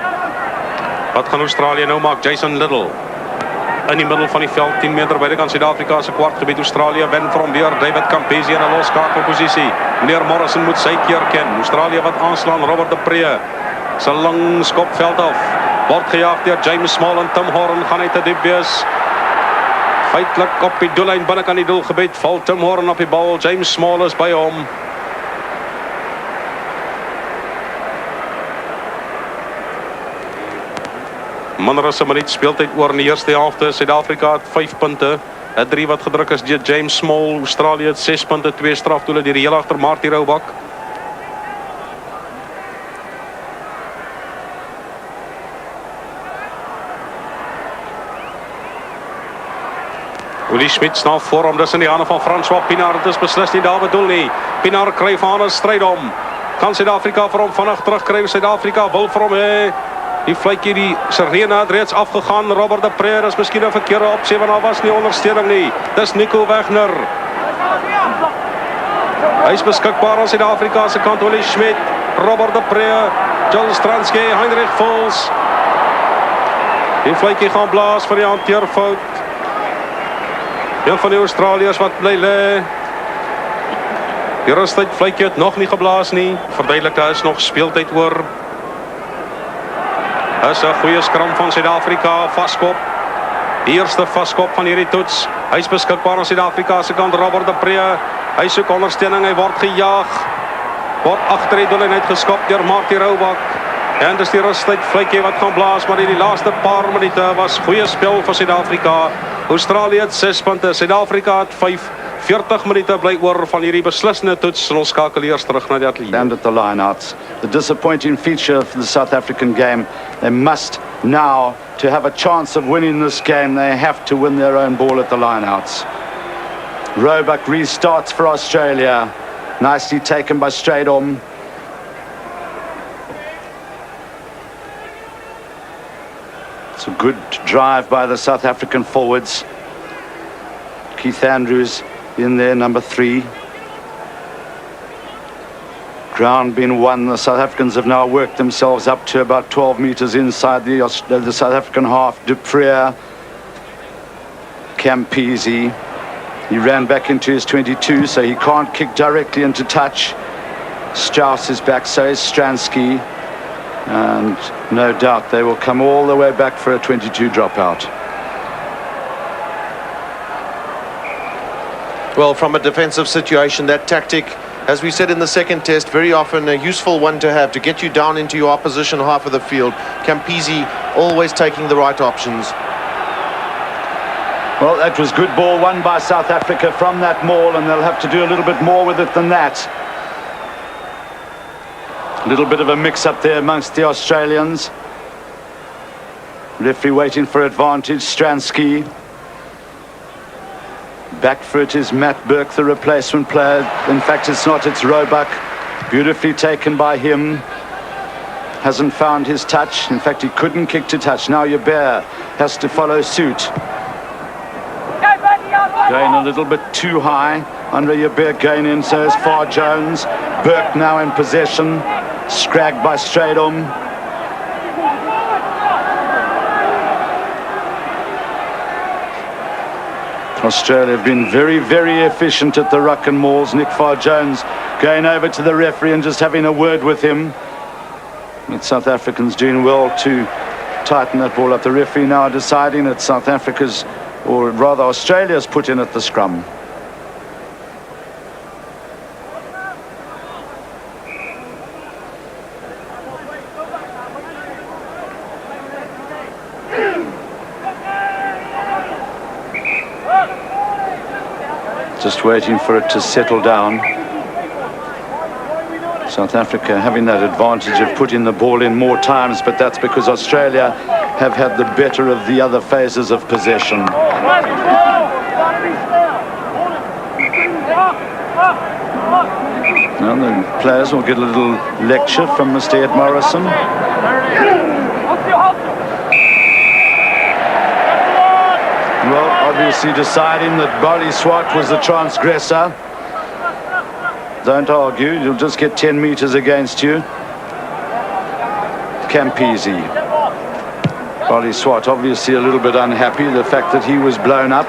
Wat gaan Australië nou maak? Jason Little in die middel van die veld, 10 meter buitekant Suid-Afrika se kwartgebied. Australië wen van weer. David Campese in 'n loskakelposisie. Meneer Morrison moet sy keer ken. Australië wat aanslaan. Robert de Pre se lang skop veld af. Word gejaag deur James Small en Tim Horan. Gaan hy te diep wees? Feitelik op die doellyn binnekant die doelgebied. Val Tim Horan op die bal. James Small is by hom. Minder as 'n minuut speeltyd oor in die eerste helfte. Suid-Afrika het 5 punte. 'n 3 wat gedruk is deur James Small. Australië het 6 punte, 2 strafdoele deur die heel agter Marty Roebuck. Willie Schmidt snel voor hom. Dis in die hande van François Pienaar. Dit is beslis nie daar bedoel nie. Pienaar kry van 'n stryd om. Kan Suid-Afrika vir hom vinnig terugkry? Suid-Afrika wil vir hom hê. Die vletjie, die sirene het reeds afgegaan. Robert de Pre is miskien 'n verkeerde opsie, want daar was nie ondersteuning nie. Dis Nico Wegner. Hy is beskikbaar aan Suid-Afrika se kant. Willie Schmidt, Robert de Pre, Jill Stransky, Heinrich Vols. Die vletjie gaan blaas vir die hanteerfout. Een van die Australiërs wat bly lê. Die rustyd vletjie het nog nie geblaas nie. Verduidelik, daar is nog speeltyd oor. Dis 'n goeie skram van Suid-Afrika, vaskop. Die eerste vaskop van hierdie toets. Hy's beskikbaar aan Suid-Afrika se kant. Robert de Pre. Hy soek ondersteuning, hy word gejaag. Word agter die doellyn uitgeskop deur Marty Roebuck. En dis die rustyd vletjie wat gaan blaas, maar in die laaste paar minute was goeie spel vir Suid-Afrika. Australië het 6 punte, Suid-Afrika het 5. 40 minute bly oor van hierdie beslissende toets. Ons skakel eers terug na die ateljee. And at the lineouts. The disappointing feature for the South African game. They must now, to have a chance of winning this game, they have to win their own ball at the lineouts. Roebuck restarts for Australia. Nicely taken by Straydom. It's a good drive by the South African forwards. Keith Andrews in there, number 3. Ground being won. The South Africans have now worked themselves up to about 12 metres inside the South African half. Dupree, Campese, He ran back into his 22, so he can't kick directly into touch. Strauss is back, so is Stransky. And no doubt they will come all the way back for a 22 dropout. Well, from a defensive situation, that tactic, as we said in the second test, very often a useful one to have to get you down into your opposition half of the field. Campese always taking the right options. Well, that was good ball won by South Africa from that maul, and they'll have to do a little bit more with it than that. A little bit of a mix-up there amongst the Australians. Referee waiting for advantage, Stransky. Back for it is Matt Burke, the replacement player. In fact, it's not, it's Roebuck. Beautifully taken by him. Hasn't found his touch. In fact, he couldn't kick to touch. Now Joubert has to follow suit. Going a little bit too high. Andre Joubert going in, so is Far Jones. Burke now in possession. Scragged by Strydom. Australia have been very, very efficient at the ruck and mauls. Nick Farr-Jones going over to the referee and just having a word with him. But South Africans doing well to tighten that ball up. The referee now deciding that South Africa's, or rather Australia's, put in at the scrum. Just waiting for it to settle down. South Africa having that advantage of putting the ball in more times, but that's because Australia have had the better of the other phases of possession. Now the players will get a little lecture from Mr. Ed Morrison. Well, obviously deciding that Bali Swart was the transgressor. Don't argue, you'll just get 10 meters against you. Campese. Bali Swart obviously a little bit unhappy, the fact that he was blown up.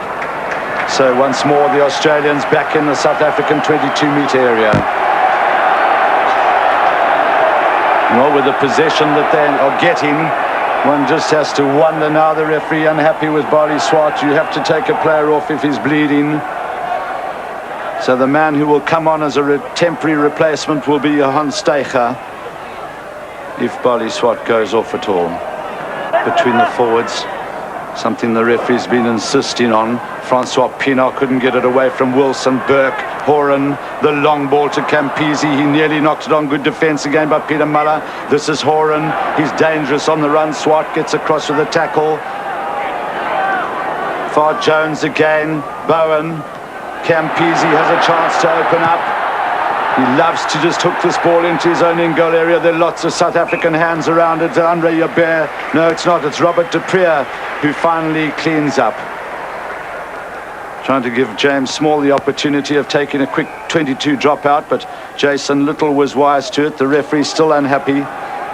So once more the Australians back in the South African 22-meter area. Well, with the possession that they are getting, one just has to wonder now, the referee unhappy with Bali Swart. You have to take a player off if he's bleeding. So the man who will come on as a temporary replacement will be Johan Steiger, if Bali Swart goes off at all. Between the forwards, something the referee's been insisting on. Francois Pienaar couldn't get it away from Wilson. Burke, Horan, the long ball to Campese. He nearly knocked it on. Good defense again by Peter Muller. This is Horan. He's dangerous on the run. Swart gets across with a tackle. Far Jones again. Bowen. Campese has a chance to open up. He loves to just hook this ball into his own in-goal area. There are lots of South African hands around it. Andre Joubert. No, it's not. It's Robert de Preer who finally cleans up. Trying to give James Small the opportunity of taking a quick 22 dropout, but Jason Little was wise to it. The referee's still unhappy.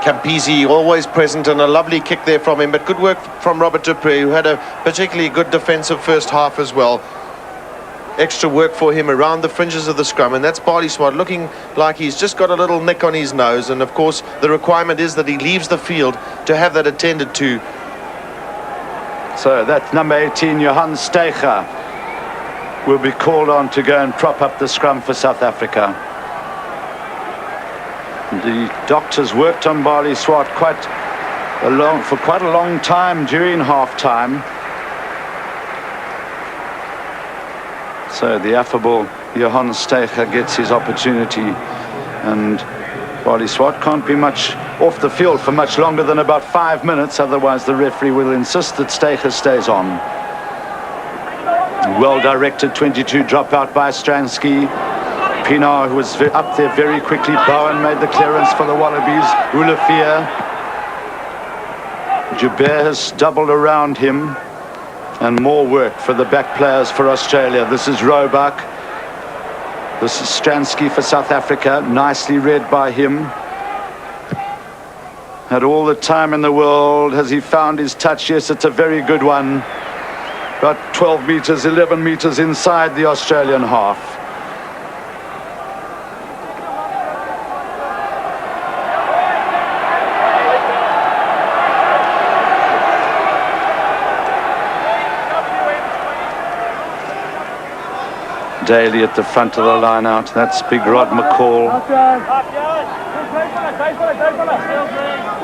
Campese always present, and a lovely kick there from him, but good work from Robert de Preer, who had a particularly good defensive first half as well. Extra work for him around the fringes of the scrum, and that's Bali Swart looking like he's just got a little nick on his nose, and of course the requirement is that he leaves the field to have that attended to. So that's number 18, Johan Steiger, will be called on to go and prop up the scrum for South Africa. The doctors worked on Bali Swart for quite a long time during half-time. So the affable Johan Steiger gets his opportunity, and Bali Swart can't be much off the field for much longer than about 5 minutes, otherwise the referee will insist that Steiger stays on. Well-directed 22 dropout by Stransky. Pienaar, who was up there very quickly. Bowen made the clearance for the Wallabies. Ulafia. Joubert has doubled around him. And more work for the back players for Australia. This is Roebuck. This is Stransky for South Africa. Nicely read by him. Had all the time in the world. Has he found his touch? Yes, it's a very good one. Got 12 metres, 11 metres inside the Australian half. Daly at the front of the line out. That's big Rod McCall.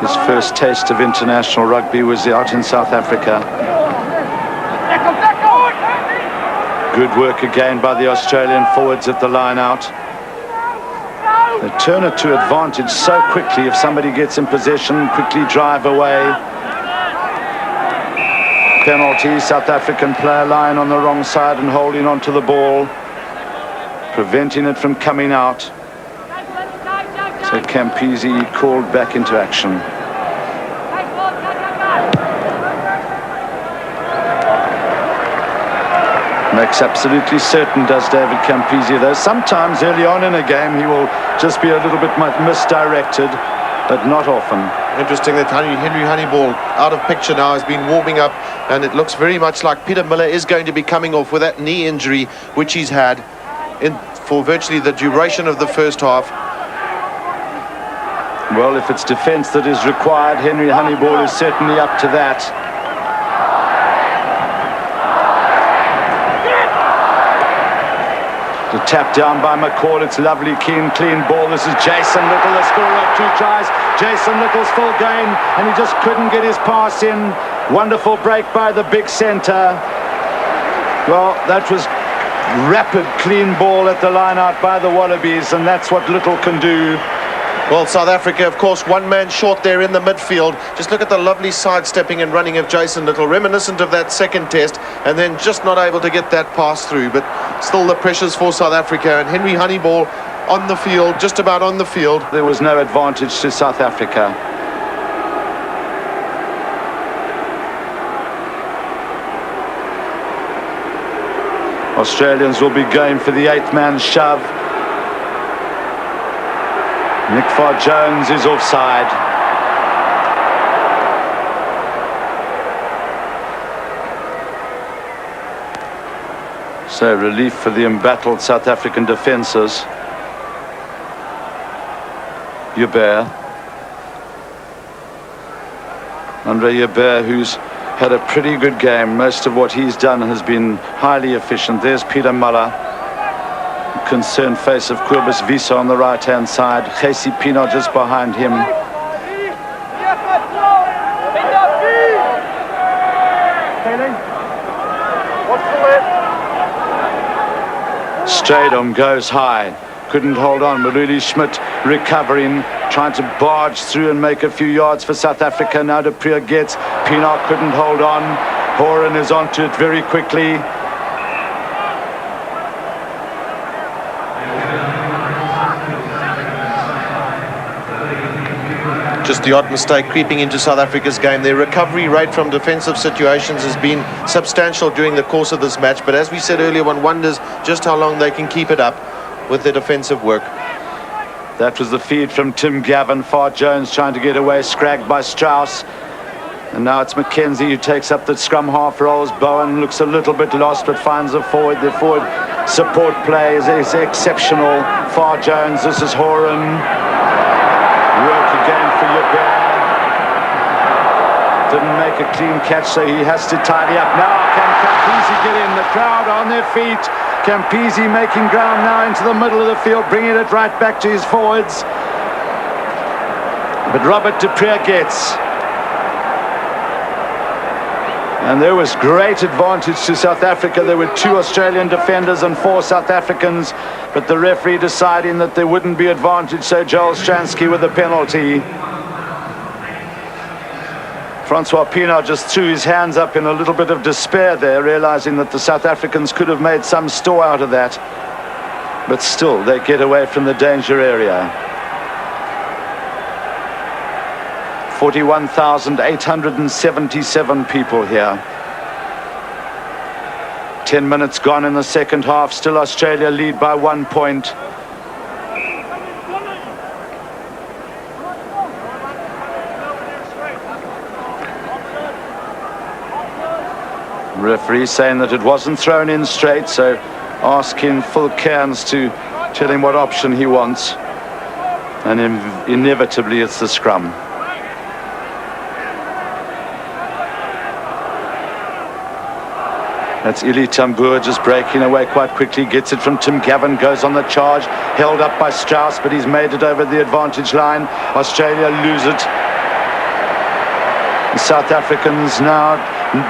His first taste of international rugby was out in South Africa. Good work again by the Australian forwards at the line out. They turn it to advantage so quickly. If somebody gets in possession, quickly drive away. Penalty, South African player line on the wrong side and holding on to the ball, preventing it from coming out. So Campese called back into action. Makes absolutely certain, does David Campese, though sometimes early on in a game he will just be a little bit misdirected, but not often. Interesting that Henry Honeyball out of picture now, has been warming up, and it looks very much like Peter Miller is going to be coming off with that knee injury which he's had for virtually the duration of the first half. Well, if it's defence that is required, Henry Honeyball is certainly up to that. The tap down by McCall. It's lovely, clean ball. This is Jason Little, the scorer of 2 tries. Jason Little's full gain, and he just couldn't get his pass in. Wonderful break by the big centre. Well, that was rapid, clean ball at the line out by the Wallabies, and that's what Little can do. Well, South Africa, of course, one man short there in the midfield. Just look at the lovely sidestepping and running of Jason Little, reminiscent of that second test, and then just not able to get that pass through. But still the pressures for South Africa, and Henry Honeyball on the field, just about on the field. There was no advantage to South Africa. Australians will be going for the 8-man shove. Nick Farr-Jones is offside. So relief for the embattled South African defences. Joubert. Andre Joubert, who's had a pretty good game. Most of what he's done has been highly efficient. There's Peter Muller. Concerned face of Kobus Wiese on the right-hand side. Casey Pienaar just behind him. Strydom goes high. Couldn't hold on. Maruli Schmidt recovering, trying to barge through and make a few yards for South Africa. Now de Preer gets. Pienaar couldn't hold on. Horan is onto it very quickly. Just the odd mistake creeping into South Africa's game. Their recovery rate from defensive situations has been substantial during the course of this match, but as we said earlier, one wonders just how long they can keep it up with their defensive work. That was the feed from Tim Gavin. Farr-Jones trying to get away, scragged by Strauss. And now it's McKenzie who takes up the scrum half rolls. Bowen looks a little bit lost, but finds a forward. The forward support play is exceptional. Farr-Jones, this is Horan. Work again for Joubert. Didn't make a clean catch, so he has to tidy up. Now can Campese get in? The crowd on their feet. Campese making ground now into the middle of the field, bringing it right back to his forwards. But Robert de Preer gets. And there was great advantage to South Africa. There were 2 Australian defenders and 4 South Africans, but the referee deciding that there wouldn't be advantage, so Joel Stransky with a penalty. Francois Pienaar just threw his hands up in a little bit of despair there, realizing that the South Africans could have made some store out of that. But still, they get away from the danger area. 41,877 people here. 10 minutes gone in the second half. Still Australia lead by 1 point. Referee saying that it wasn't thrown in straight, so asking Phil Cairns to tell him what option he wants. And inevitably it's the scrum. That's Ili Tambur just breaking away quite quickly, gets it from Tim Gavin, goes on the charge, held up by Strauss, but he's made it over the advantage line. Australia lose it. The South Africans now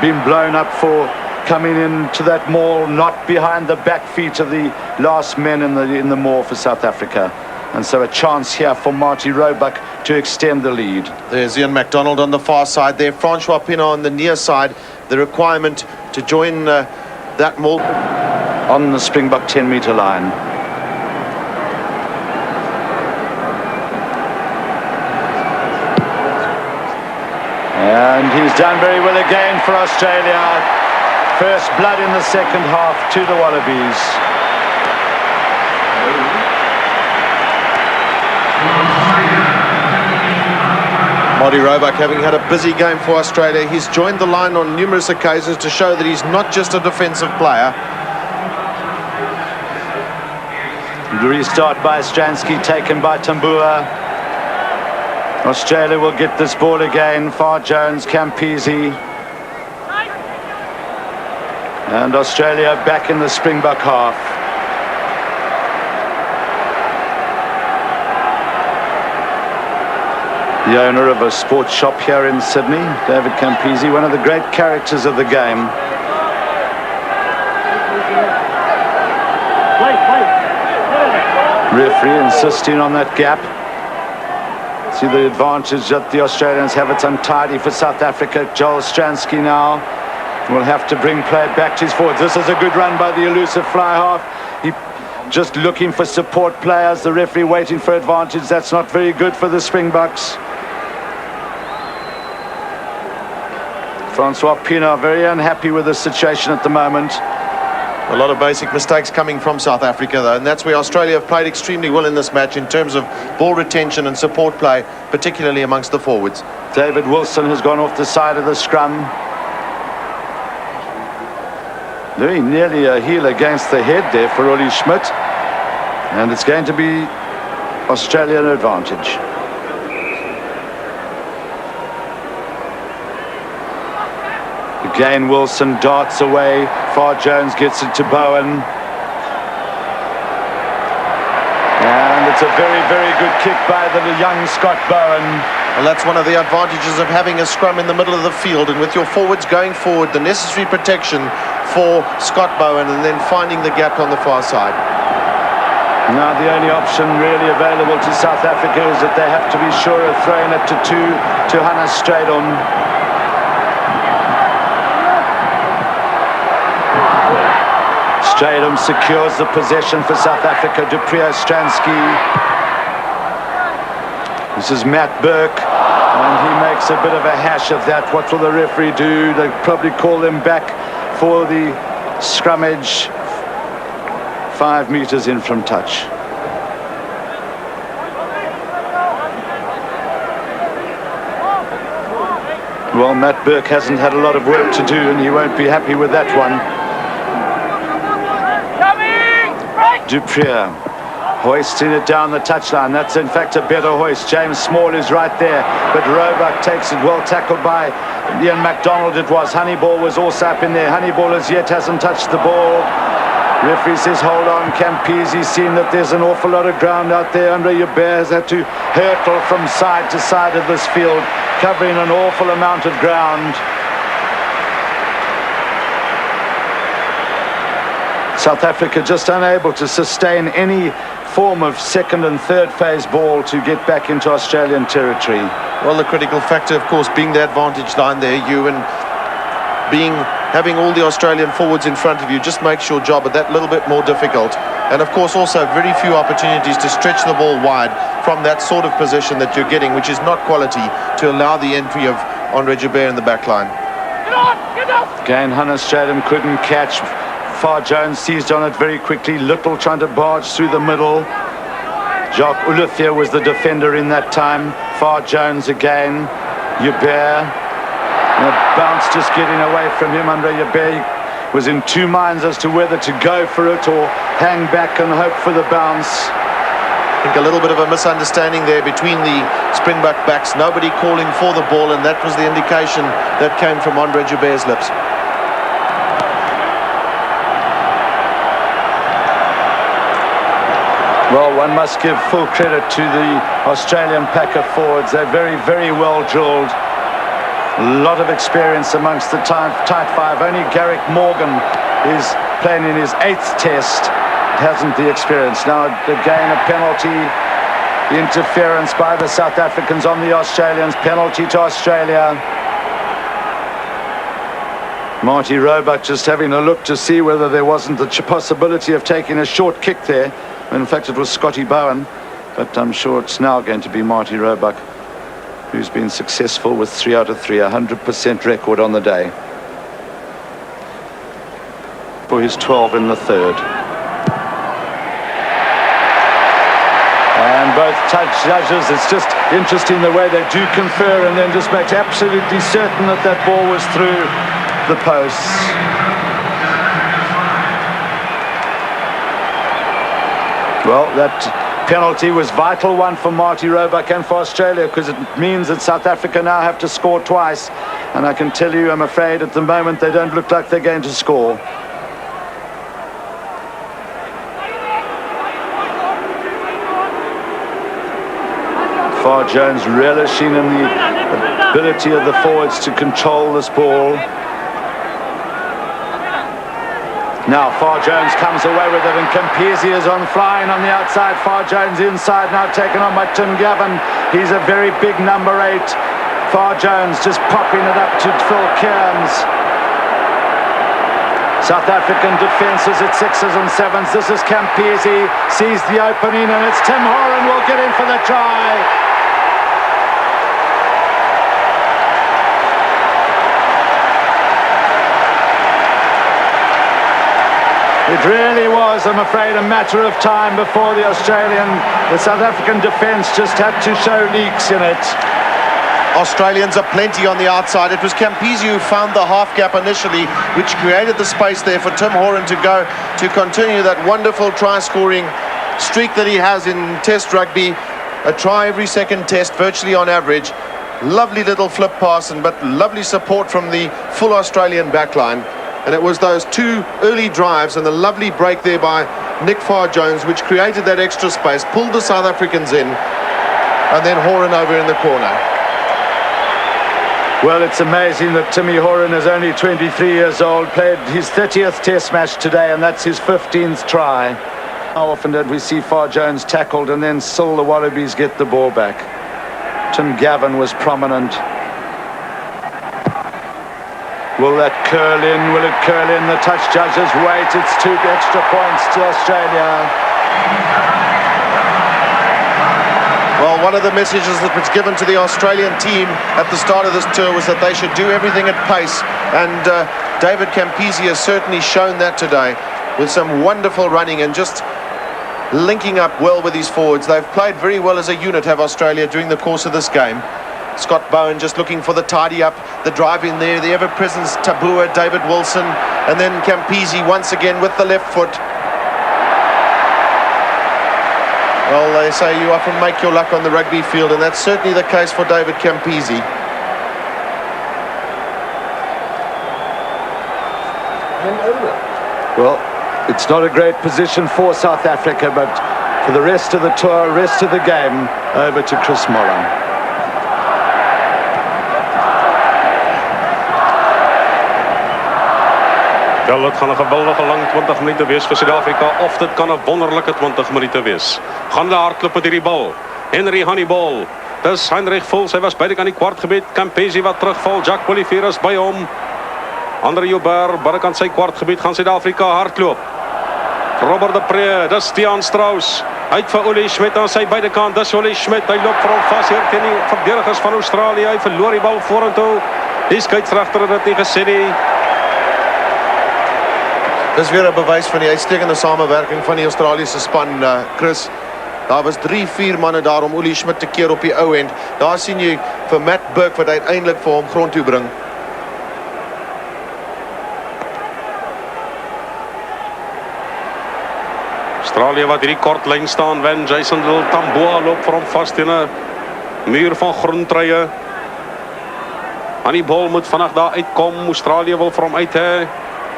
been blown up for coming into that maul, not behind the back feet of the last men in the maul for South Africa. And so a chance here for Marty Roebuck to extend the lead. There's Ian MacDonald on the far side there, Francois Pienaar on the near side. The requirement to join that maul on the Springbok 10-metre line. And he's done very well again for Australia. First blood in the second half to the Wallabies. Marty Roebuck having had a busy game for Australia. He's joined the line on numerous occasions to show that he's not just a defensive player. The restart by Stransky, taken by Tambua. Australia will get this ball again. Far Jones, Campese. And Australia back in the Springbok half. The owner of a sports shop here in Sydney, David Campese, one of the great characters of the game. Referee insisting on that gap. See the advantage that the Australians have. It's untidy for South Africa. Joel Stransky now will have to bring play back to his forwards. This is a good run by the elusive fly half. He just looking for support players. The referee waiting for advantage. That's not very good for the Springboks. Francois Pienaar very unhappy with the situation at the moment. A lot of basic mistakes coming from South Africa, though, and that's where Australia have played extremely well in this match in terms of ball retention and support play, particularly amongst the forwards. David Wilson has gone off the side of the scrum. Very nearly a heel against the head there for Ollie Schmidt. And it's going to be Australian advantage. Again, Wilson darts away. Far Jones gets it to Bowen. And it's a very, very good kick by the young Scott Bowen. Well, that's one of the advantages of having a scrum in the middle of the field, and with your forwards going forward, the necessary protection for Scott Bowen, and then finding the gap on the far side. Now the only option really available to South Africa is that they have to be sure of throwing it to Hannes Strydom. Strydom secures the possession for South Africa. Dupree, Stransky. This is Matt Burke, and he makes a bit of a hash of that. What will the referee do? They'll probably call them back for the scrummage 5 meters in from touch. Well, Matt Burke hasn't had a lot of work to do, and he won't be happy with that one. Dupree hoisting it down the touchline. That's in fact a better hoist. James Small is right there, but Roebuck takes it, well tackled by Ian MacDonald. It was Honeyball was also up in there. Honeyball as yet hasn't touched the ball. Referee says hold on. Campese seen that there's an awful lot of ground out there. Andre Joubert has had to hurtle from side to side of this field, covering an awful amount of ground. South Africa just unable to sustain any form of second and third phase ball to get back into Australian territory. Well, the critical factor, of course, being the advantage line there, having all the Australian forwards in front of you just makes your job that little bit more difficult. And of course, also very few opportunities to stretch the ball wide from that sort of position that you're getting, which is not quality, to allow the entry of Andre Joubert in the back line. Again, Hannes Strydom couldn't catch. Far Jones seized on it very quickly. Little trying to barge through the middle. Jacques Olithier was the defender in that time. Far Jones again. Joubert. And a bounce just getting away from him. Andre Joubert was in two minds as to whether to go for it or hang back and hope for the bounce. I think a little bit of a misunderstanding there between the Springbok backs. Nobody calling for the ball, and that was the indication that came from Andre Joubert's lips. Well, one must give full credit to the Australian pack of forwards. They're very, very well drilled. A lot of experience amongst the tight five. Only Garrick Morgan is playing in his 8th test. Hasn't the experience. Now again a penalty, interference by the South Africans on the Australians. Penalty to Australia. Marty Roebuck just having a look to see whether there wasn't the possibility of taking a short kick there. In fact, it was Scotty Bowen, but I'm sure it's now going to be Marty Roebuck, who's been successful with 3 out of 3, 100% record on the day for his 12 in the third. And both judges, it's just interesting the way they do confer and then just makes absolutely certain that that ball was through the posts. Well, that penalty was a vital one for Marty Roebuck and for Australia, because it means that South Africa now have to score twice. And I can tell you, I'm afraid at the moment they don't look like they're going to score. Farr Jones relishing in the ability of the forwards to control this ball. Now Farr Jones comes away with it, and Campese is on flying on the outside. Farr Jones inside, now taken on by Tim Gavin. He's a very big number 8. Farr Jones just popping it up to Phil Cairns. South African defences at 6s and 7s. This is Campese, sees the opening, and it's Tim Horan will get in for the try. It really was, I'm afraid, a matter of time before the South African defence just had to show leaks in it. Australians are plenty on the outside. It was Campese who found the half gap initially, which created the space there for Tim Horan to go to continue that wonderful try-scoring streak that he has in Test rugby. A try every second Test, virtually on average. Lovely little flip pass, but lovely support from the full Australian backline. And it was those 2 early drives and the lovely break there by Nick Farr Jones, which created that extra space, pulled the South Africans in, and then Horan over in the corner. Well, it's amazing that Timmy Horan is only 23 years old, played his 30th Test match today, and that's his 15th try. How often did we see Farr Jones tackled and then still the Wallabies get the ball back? Tim Gavin was prominent. Will that curl in? Will it curl in? The touch judges wait. It's 2 extra points to Australia. Well, one of the messages that was given to the Australian team at the start of this tour was that they should do everything at pace. And David Campese has certainly shown that today with some wonderful running and just linking up well with his forwards. They've played very well as a unit, have Australia, during the course of this game. Scott Bowen just looking for the tidy up, the drive in there, the ever-present Tabua, David Wilson, and then Campese once again with the left foot. Well, they say you often make your luck on the rugby field, and that's certainly the case for David Campese. Well, it's not a great position for South Africa, but for the rest of the tour, rest of the game, over to Chris Morrison. Wel, het gaan een geweldige lang 20 minuten wees vir Suid-Afrika, of dit kan 'n wonderlike 20 minute wees. Gaan hulle hardloop met hierdie bal. Henry gaan die bal. Dis Heinrich Vols, hy was buite aan die kwartgebied. Campese wat terugval, Jacques Olivier is by hom. Andre Joubert, buitekant sy kwartgebied, gaan Suid-Afrika hardloop. Robert de Pre, dis Stiaan Strauss. Uit vir Ollie Schmidt aan sy buitekant, dis Ollie Schmidt. Hy loop vir hom vas hier teen die verdedigers van Australië. Hy verloor die bal vorentoe. Die skeieregter het dit nie gesê nie. Dis weer 'n bewys van die uitstekende samewerking van die Australiese span, Chris. Daar was 3-4 manne daar om Ollie Schmidt te keer op die ou end. Daar sien jy vir Matt Burke wat uiteindelik vir hom grond toe bring. Australië wat hierdie kort lyn staan wen. Jason Little Tamboa loop vir hom vas teen 'n muur van groentruie. En die bal moet vandag daar uitkom. Australië wil vir hom uit hê.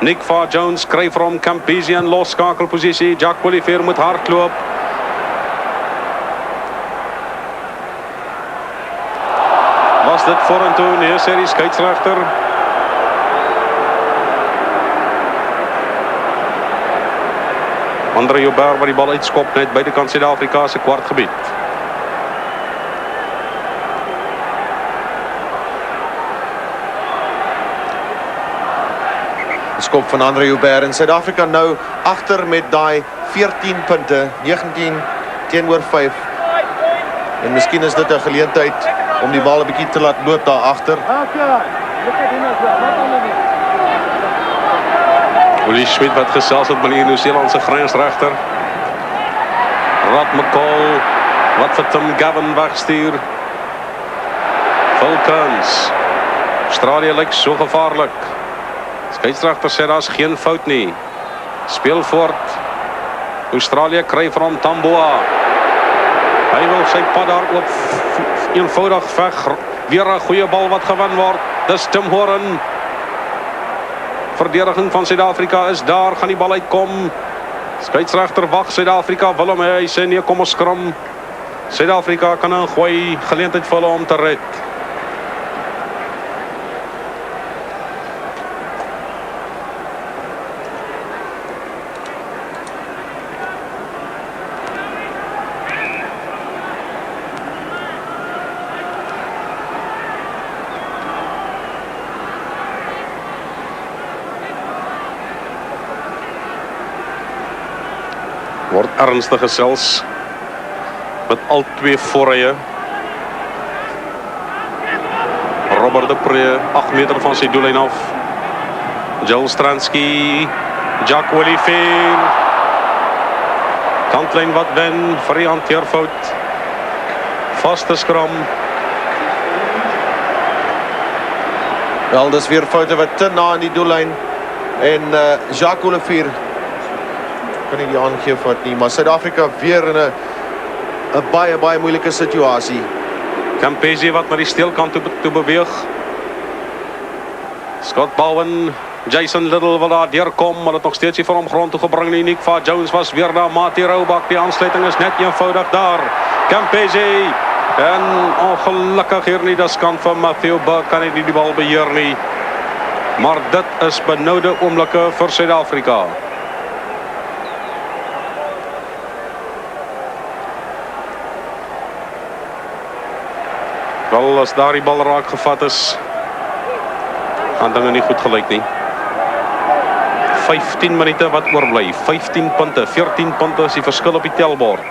Nick Farr-Jones kry vir hom Campese in losskakelposisie. Jack Olivier moet hardloop. Was dit vorentoe? Nee, sê die skeieregter. Andre Joubert wat die bal uitskop net buitekant Suid-Afrika se kwartgebied. Skop van Andre Joubert en Suid-Afrika nou agter met daai 14 punte, 19 teenoor 5. En miskien is dit 'n geleentheid om die bal 'n bietjie te laat loop daar agter. Willie Schmidt wat gesels het met die Nieu-Seelandse grensregter. Rod McCall wat vir Tim Gavin wegstuur. Vulcans. Australië lyk so gevaarlik. Skeieregter sê daar's geen fout nie. Speel voort. Australië kry vir hom Tamboa. Hy wil sy pad daar oop eenvoudig veg. Weer 'n goeie bal wat gewen word. Dis Tim Horan. Verdediging van Suid-Afrika is daar, gaan die bal uitkom. Skeieregter wag, Suid-Afrika wil hom hê. Hy sê nee, kom ons skram. Suid-Afrika kan 'n goeie geleentheid vir hulle om te red. Word ernstig gesels met al twee voorrye. Robert de Pre, 8 meter van sy doellyn af. Joel Stransky, Jack Olivier. Kantlyn wat wen vir die hanteerfout. Vaste skram. Wel, dis weer foute wat te na in die doellyn. En Jacques Olivier kan nie die aangeef wat nie, maar Suid-Afrika weer in 'n baie moeilike situasie. Campese wat na die steelkant toe beweeg. Scott Bowen, Jason Little wil daar deurkom, maar het nog steeds nie vir hom grond toe gebring nie. Nick Farr-Jones was weer daar, Mati Roebuck, die aansluiting is net eenvoudig daar. Campese, en ongelukkig hier nie, dis kant van Matthew Burke, kan hy nie die bal beheer nie. Maar dit is benoude oomblikke vir Suid-Afrika. Wel, as daar die bal raak gevat is, gaan dinge nie goed gelyk nie. 15 minute wat oorbly, 15 punte, 14 punte is die verskil op die telbord.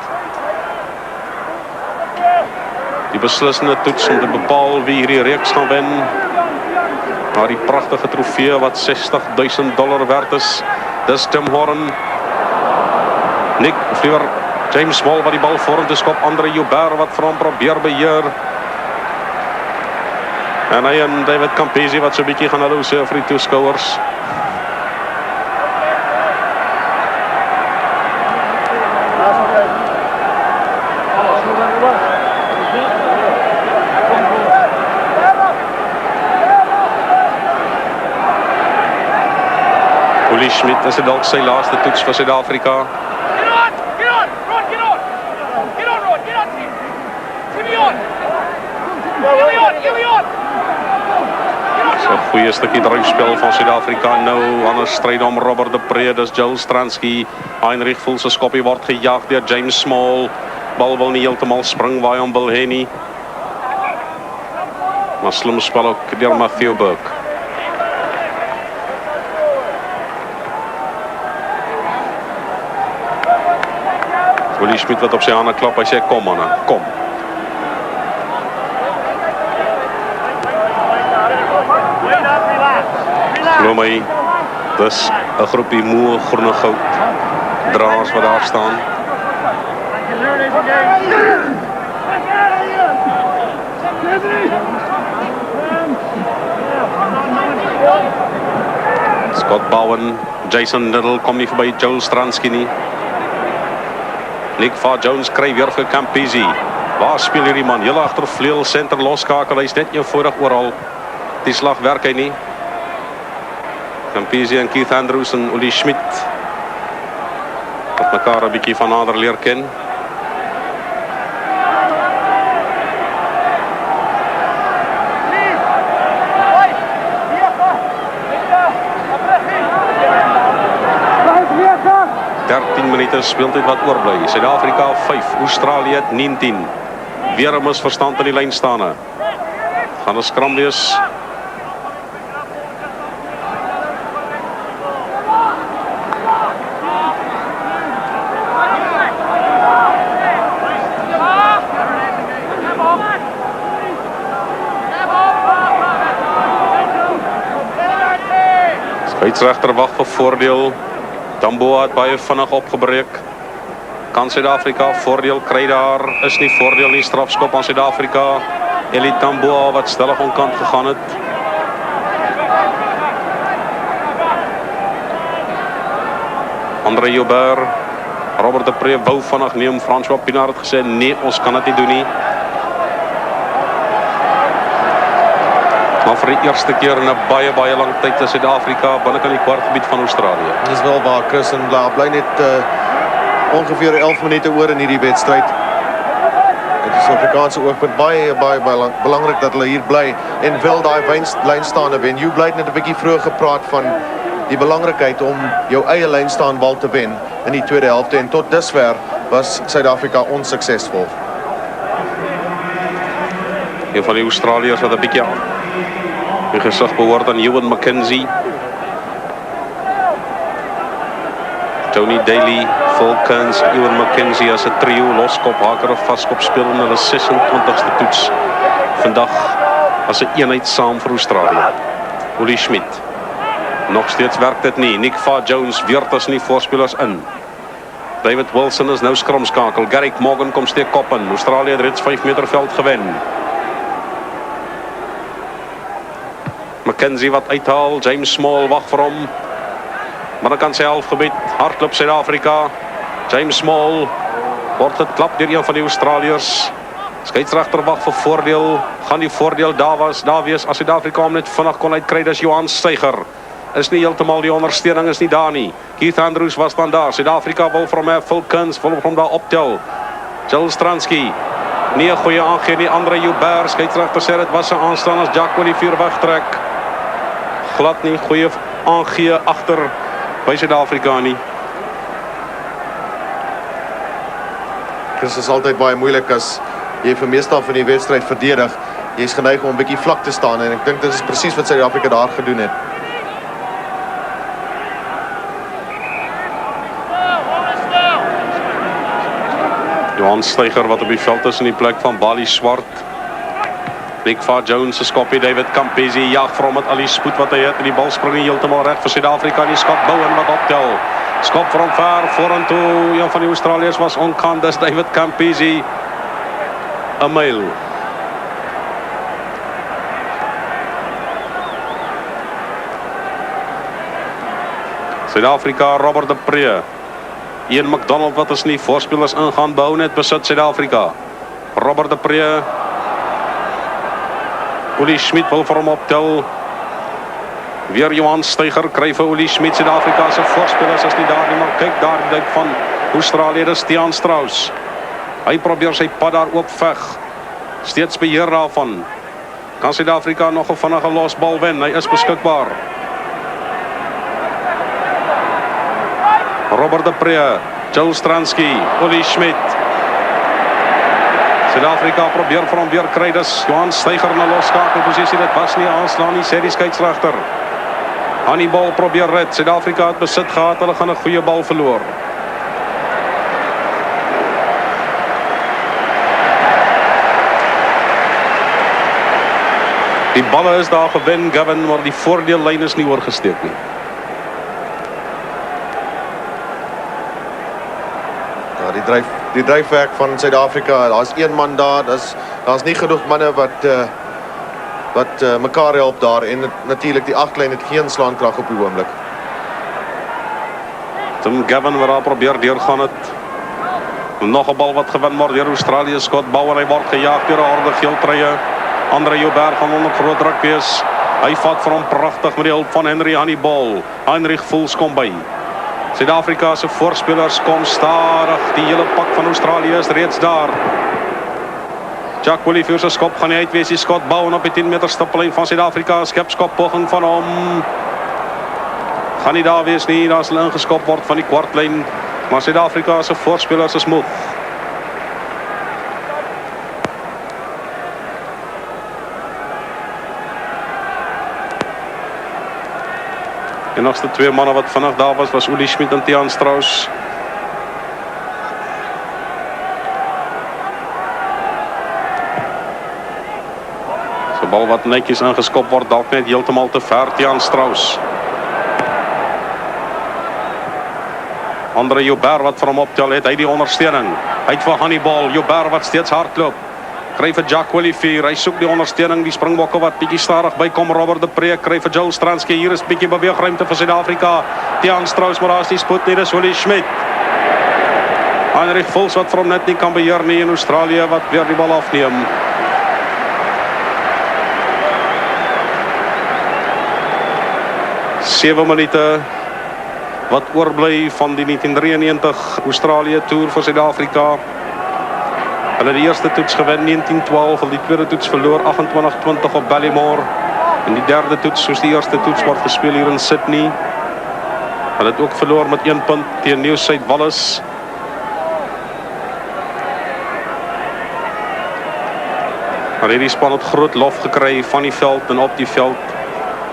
Die beslissende toets om te bepaal wie hierdie reeks gaan wen. Maar die pragtige trofee wat $60,000 werd is, dis Tim Horan. Nick Vliewer, James Small wat die bal vorentoe skop, Andre Joubert wat vir hom probeer beheer. En hy en David Campese wat so 'n bietjie gaan hallo sê vir die toeskouers. Willie Schmidt is dit dalk sy laaste toets vir Suid-Afrika. So 'n goeie stukkie dryfspel van Suid-Afrika nou. Anders stryd om Robert de Pre, dis Joel Stransky. Heinrich voel sy skoppie word gejaag deur James Small. Bal wil nie heeltemal spring waar hy hom wil hê nie. Maar slim spel ook deur Matthew Burke. Willie Schmidt wat op sy hande klap, hy sê kom manne, kom. Glo my, dis 'n groepie moe groene goud draers wat daar staan. Scott Bowen, Jason Little kom nie verby Joel Stransky nie. Nick Va Jones kry weer vir Campisi. Waar speel hierdie man? Heel agter vleuel senter loskakel. Hy's net eenvoudig oral. Die slag werk hy nie. Campisi en Keith Andrews en Uli Schmidt wat mekaar 'n bietjie van nader leer ken. Minute speeltyd wat oorbly. Suid-Afrika 5, Australië 19. Weer 'n misverstand in die lynstaande. Gaan 'n skram wees. Scheidsregter wag vir voordeel. Tamboa het baie vinnig opgebreek. Kan Suid-Afrika voordeel kry daar? Is nie voordeel nie, strafskop aan Suid-Afrika. Eli Tamboa wat stellig onkant gegaan het. Andre Joubert, Robert de Pre wou vinnig neem. Pienaar het gesê nee, ons kan dit nie doen nie. Maar vir die eerste keer in 'n baie lang tyd is Suid-Afrika binnekant die kwartgebied van Australië. Dis wel waar, Chris, en bly net ongeveer 11 minute oor in hierdie wedstryd. Dit is Suid-Afrikaanse oogpunt baie belangrik dat hulle hier bly en wil daai lynstaande wen. Jy bly net 'n bietjie vroeg gepraat van die belangrikheid om jou eie lynstaanbal te wen in die tweede helfte en tot dusver was Suid-Afrika onsuksesvol. Een van die Australiërs wat 'n bietjie die gesig behoort aan Ewan McKenzie. Tony Daly, Phil Kearns, Ewan McKenzie as 'n trio, loskop, haker of vaskop speel in hulle 26ste toets. Vandag as 'n eenheid saam vir Australië. Uli Schmidt. Nog steeds werk dit nie. Nick Va Jones weer tussen die voorspelers in. David Wilson is nou skrumskakel. Garrick Morgan kom steek kop in. Australië het reeds 5 meter veld gewen. McKenzie wat uithaal, James Small wag vir hom. Maar dan kan sy halfgebied, hardloop Suid-Afrika. James Small word geklap deur een van die Australiërs. Scheidsregter wag vir voordeel. Gaan die voordeel daar wees as Suid-Afrika hom net vinnig kon uitkry. Dis Johan Steiger. Is nie heeltemal die ondersteuning is nie daar nie. Keith Andrews was dan daar. Suid-Afrika wil vir hom hê, Phil Kearns wil hom daar optel. Stransky. Nie 'n goeie aangee nie. Andre Joubert, scheidsregter sê dit was 'n aanstaan as Jack wil die vuur wegtrek. Glad nie goeie aangee agter by Suid-Afrika nie. Dit is altyd baie moeilik as jy vir meestal van die wedstryd verdedig. Jy's geneig om 'n bietjie vlak te staan en ek dink dit is presies wat Suid-Afrika daar gedoen het. Johan Steiger wat op die veld is in die plek van Bali Swart. Nick Va Jones se skopie, David Campisi jag vir hom met al die spoed wat hy het en die bal spring nie heeltemal reg vir Suid-Afrika. Die skop Bowen wat optel. Skop vir hom ver vorentoe. Een van die Australiërs was onkant, dis David Campisi. 'n myl. Suid-Afrika, Robert de Pre. Ian McDonald wat as nie voorspelers ingaan, behou net besit Suid-Afrika. Robert de Pre. Uli Schmidt wil vir hom optel. Weer Johan Steiger kry vir Uli Schmidt. Suid-Afrika se voorspelers is nie daar nie, maar kyk daar die duik van Australië, dis Tiaan Strauss. Hy probeer sy pad daar oop veg. Steeds beheer daarvan. Kan Suid-Afrika nog 'n vinnige losbal wen? Hy is beskikbaar. Robert de Pre, Stransky, Uli Schmidt. Suid-Afrika probeer vir hom weer kry. Dis Johan Steiger in 'n loskakelposisie. Dit was nie aanslaan nie, sê die scheidsregter. Hannibal probeer red. Suid-Afrika het besit gehad. Hulle gaan 'n goeie bal verloor. Die balle is daar gewen, Gavin, maar die voordeellyn is nie oorgesteek nie. Ja, die dryfwerk van Suid-Afrika, daar's een man daar, daar's nie genoeg manne wat mekaar help daar en natuurlik die agterlyn het geen slaankrag op die oomblik. Tim Gavin wat daar probeer deurgaan het. Nog 'n bal wat gewen word deur Australië. Skot Bowen, hy word gejaag deur 'n harde geeltreye. Andre Joubert gaan onder groot druk wees. Hy vat vir hom pragtig met die hulp van Henry aan die bal. Heinrich Voels kom by. Suid-Afrika se voorspelers kom stadig. Die hele pak van Australië is reeds daar. Jack Willie se skop gaan nie uitwees. Die skot Bowen op die 10 meter stippellyn van Suid-Afrika. Skepskop poging van hom. Gaan nie daar wees nie. Daar sal ingeskop word van die kwartlyn. Maar Suid-Afrika se voorspelers is moeg. Die enigste twee manne wat vinnig daar was Uli Schmidt en Tiaan Strauss. So bal wat netjies ingeskop word, dalk net heeltemal te ver. Tiaan Strauss. Andre Joubert wat vir hom optel het, hy die ondersteuning. Hy het vir Hannibal, Joubert wat steeds hardloop. Kry vir Jack Willie, hy soek die ondersteuning, die Springbokke wat bietjie stadig bykom. Robert de Pre kry vir Joel Stransky, hier is bietjie beweegruimte vir Suid-Afrika. Tiaan Strauss, maar daar is nie spoed nie, dis Uli Schmidt. Heinrich Voels wat vir hom net nie kan beheer nie, in Australië wat weer die bal afneem. Sewe minute wat oorbly van die 1993 Australië Tour vir Suid-Afrika. Hulle die eerste toets gewen 1912, hulle die tweede toets verloor 28-20 op Ballymore. En die derde toets, soos die eerste toets, word gespeel hier in Sydney. Hulle het ook verloor met 1 punt teen Nieu-Suid-Wallis. Hulle het die span het groot lof gekry van die veld en op die veld.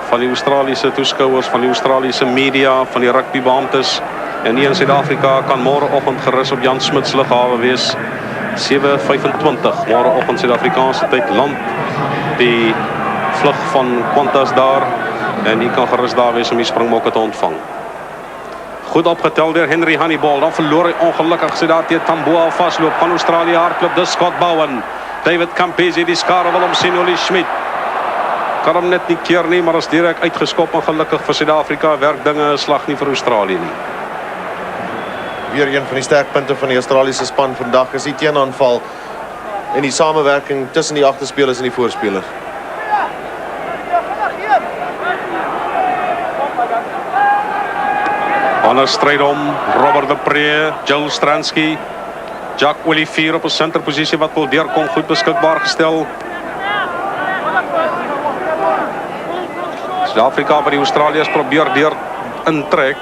Van die Australiese toeskouers, van die Australiese media, van die rugbybeamptes. En nie in Suid-Afrika kan môreoggend gerus op Jan Smuts lughawe wees. 7:25 môreoggend Suid-Afrikaanse tyd land die vlug van Qantas daar en die kan gerus daar wees om die Springbokke te ontvang. Goed opgetel deur Henry Hannibal, dan verloor hy ongelukkig sy daar teen Tamboa vasloop van Australië hardloop, dis Scott Bowen. David Campese, die skare wil omsien Uli Schmidt. Kan hom net nie keer nie, maar is direk uitgeskop en gelukkig vir Suid-Afrika werk dinge 'n slag nie vir Australië nie. Weer een van die sterkpunte van die Australiese span vandag is die teenaanval en die samewerking tussen die agterspelers en die voorspelers. Anders stryd om Robert de Pre, Joel Stransky, Jack Willie op 'n senterposisie wat wil deurkom, goed beskikbaar gestel. Suid-Afrika wat die Australiërs probeer deur intrek.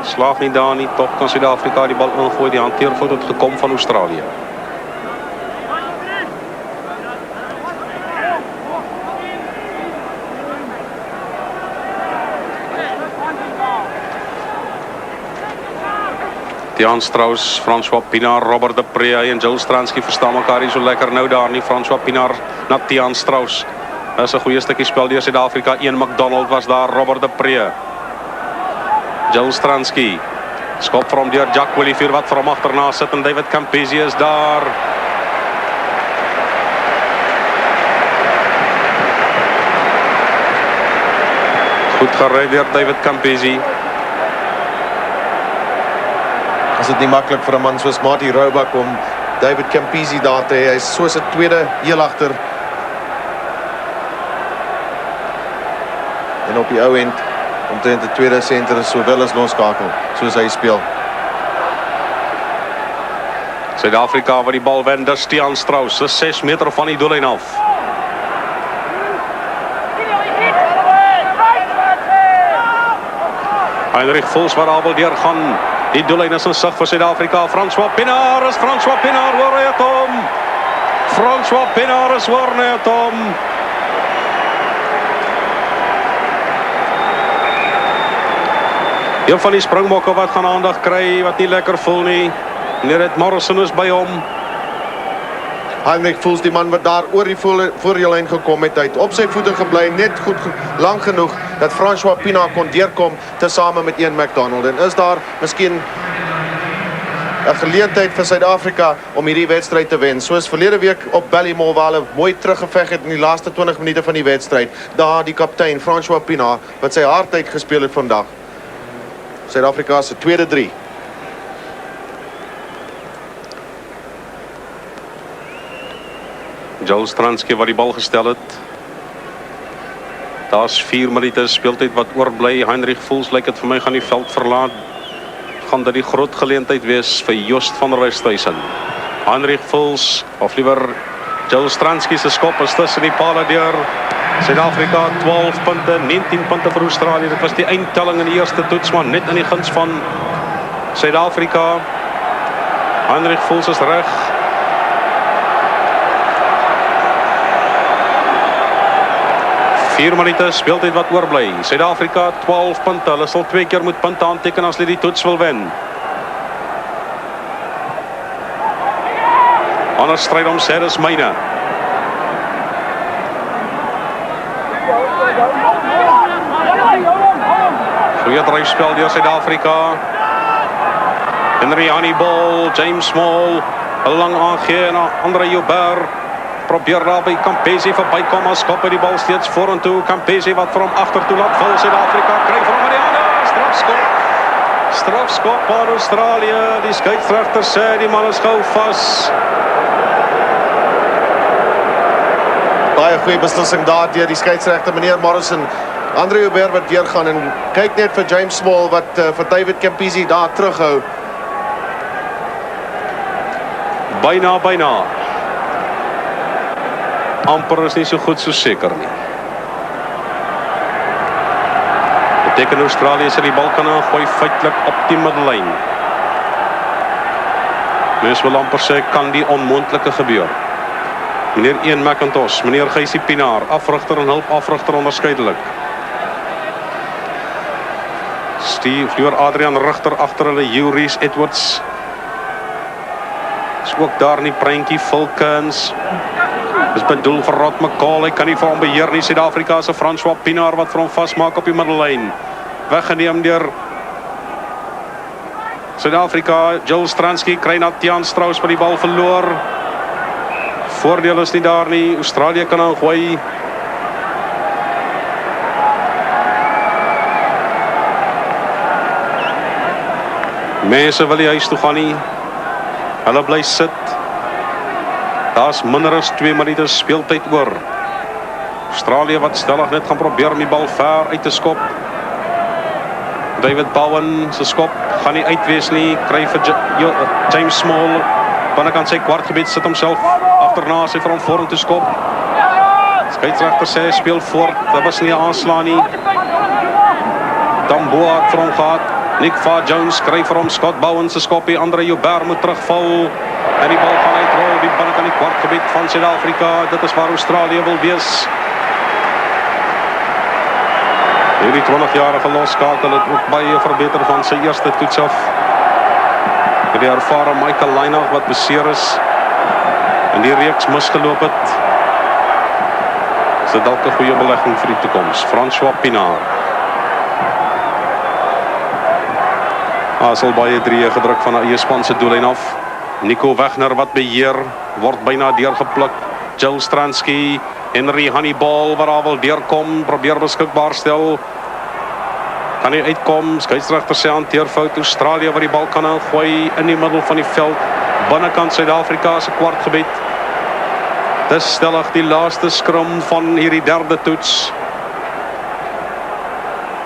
Slaag nie daar nie, tog kan Suid-Afrika die bal ingooi. Die hanteerfout het gekom van Australië. Tiaan Strauss, François Pienaar, Robert de Pre en Joel Stransky verstaan mekaar nie so lekker nou daar nie. François Pienaar na Tiaan Strauss. Dit is 'n goeie stukkie spel deur Suid-Afrika. Ian McDonald was daar, Robert de Pre. Joel Stransky. Skop vir hom deur Jack Willie wat vir hom agterna sit en David Campese is daar. Goed gery deur David Campese. Is dit nie maklik vir 'n man soos Marty Roebuck om David Campese daar te hê. Hy is soos 'n tweede heel agter. En op die ou end omtrent die tweede senter is sowel as loskakel soos hy speel. Suid-Afrika wat die bal wen, dis Tiaan Strauss, dis 6 meter van die doellyn af. Heinrich Voels wat daar wil deurgaan. Die doellyn is in sig vir Suid-Afrika. François Pienaar is François Pienaar, hoor hy het hom. François Pienaar is hoor hy het hom. Een van die Springbokke wat gaan aandag kry, wat nie lekker voel nie. Meneer Morrison is by hom. Heinrich Voels, die man wat daar oor die voorjaarlyn gekom het, hy het op sy voete gebly, net goed lank genoeg dat François Pienaar kon deurkom tesame met Ian McDonald. En is daar miskien 'n geleentheid vir Suid-Afrika om hierdie wedstryd te wen, soos verlede week op Ballymore waar hulle mooi teruggeveg het in die laaste 20 minute van die wedstryd. Daar die kaptein François Pienaar wat sy hart uit gespeel het vandag. Suid-Afrika se tweede 3. Joel Stransky wat die bal gestel het. Daar's 4 minute speeltyd wat oorbly. Heinrich Voels lyk dit vir my gaan die veld verlaat. Gaan dit die groot geleentheid wees vir Joost van der Westhuizen. Heinrich Voels, of liewer Joel Stransky se skop is tussen die pale deur. Suid-Afrika 12 punte, 19 punte vir Australië. Dit was die eindtelling in die eerste toets, maar net in die guns van Suid-Afrika. Heinrich Voels is reg. Vier minute speeltyd wat oorbly. Suid-Afrika 12 punte. Hulle sal 2 keer moet punte aanteken as hulle die toets wil wen. Anders stryd om sê dis myne. Goeie dryfspel deur Suid-Afrika. Henry Hannibal, James Small, 'n lang aangee na Andre Joubert. Probeer daar by Campese verbykom, maar skop hy die bal steeds vorentoe. Campese wat vir hom agtertoe laat val. Suid-Afrika kry vir hom in die hande. Strafskop. Strafskop aan Australië. Die skeieregter sê die man is gehou vas. Baie goeie beslissing daar deur die skeieregter meneer Morrison. Andre Joubert wat deurgaan en kyk net vir James Small wat vir David Campese daar terughou. Byna. Amper is nie so goed so seker nie. Beteken Australië sal die bal kan aangooi feitelik op die middellyn. Mens wil amper sê kan die onmoontlike gebeur. Meneer Ian McIntosh, meneer Gysie Pienaar, afrigter en hulp afrigter onderskeidelik. Steve Adrian Rigter agter hulle, Juris Edwards. Is ook daar in die prentjie, Vulkens. Dis bedoel vir Rod McCall, hy kan nie vir hom beheer nie. Suid-Afrika se François Pienaar wat vir hom vasmaak op die middellyn. Weggeneem deur Suid-Afrika. Joel Stransky kry na Tiaan Strauss by die bal verloor. Voordeel is nie daar nie. Australië kan aangooi. Mense wil die huis toe gaan nie. Hulle bly sit. Daar's minder as 2 minute speeltyd oor. Australië wat stellig net gaan probeer om die bal ver uit te skop. David Bowen se skop gaan nie uitwees nie. Kry vir James Small. Binnekant sy kwartgebied sit homself agterna sy vir hom vorentoe skop. Skeieregter sê speel voort. Dit was nie 'n aanslaan nie. Tamboa het vir hom gehad. Nick Jones kry vir hom Scott Bowen se skopie. Andre Joubert moet terugval. En die bal gaan uitrol die binnekant die kwartgebied van Suid-Afrika. Dit is waar Australië wil wees. Hierdie 20-jarige loskakel het ook baie verbeter van sy eerste toets af. Met die ervare Michael Lynagh wat beseer is en die reeks misgeloop het. Is dit dalk 'n goeie belegging vir die toekoms. François Pienaar. Sal baie 3 gedruk van 'n eie span se doellyn af. Nico Wegner wat beheer, word byna deurgepluk. Joel Stransky, Henry Hannibal wat daar wil deurkom, probeer beskikbaar stel. Kan nie uitkom, skeieregter sê hanteer fout. Australië wat die bal kan aangooi in die middel van die veld, binnekant Suid-Afrika se kwartgebied. Dis stellig die laaste skrum van hierdie derde toets.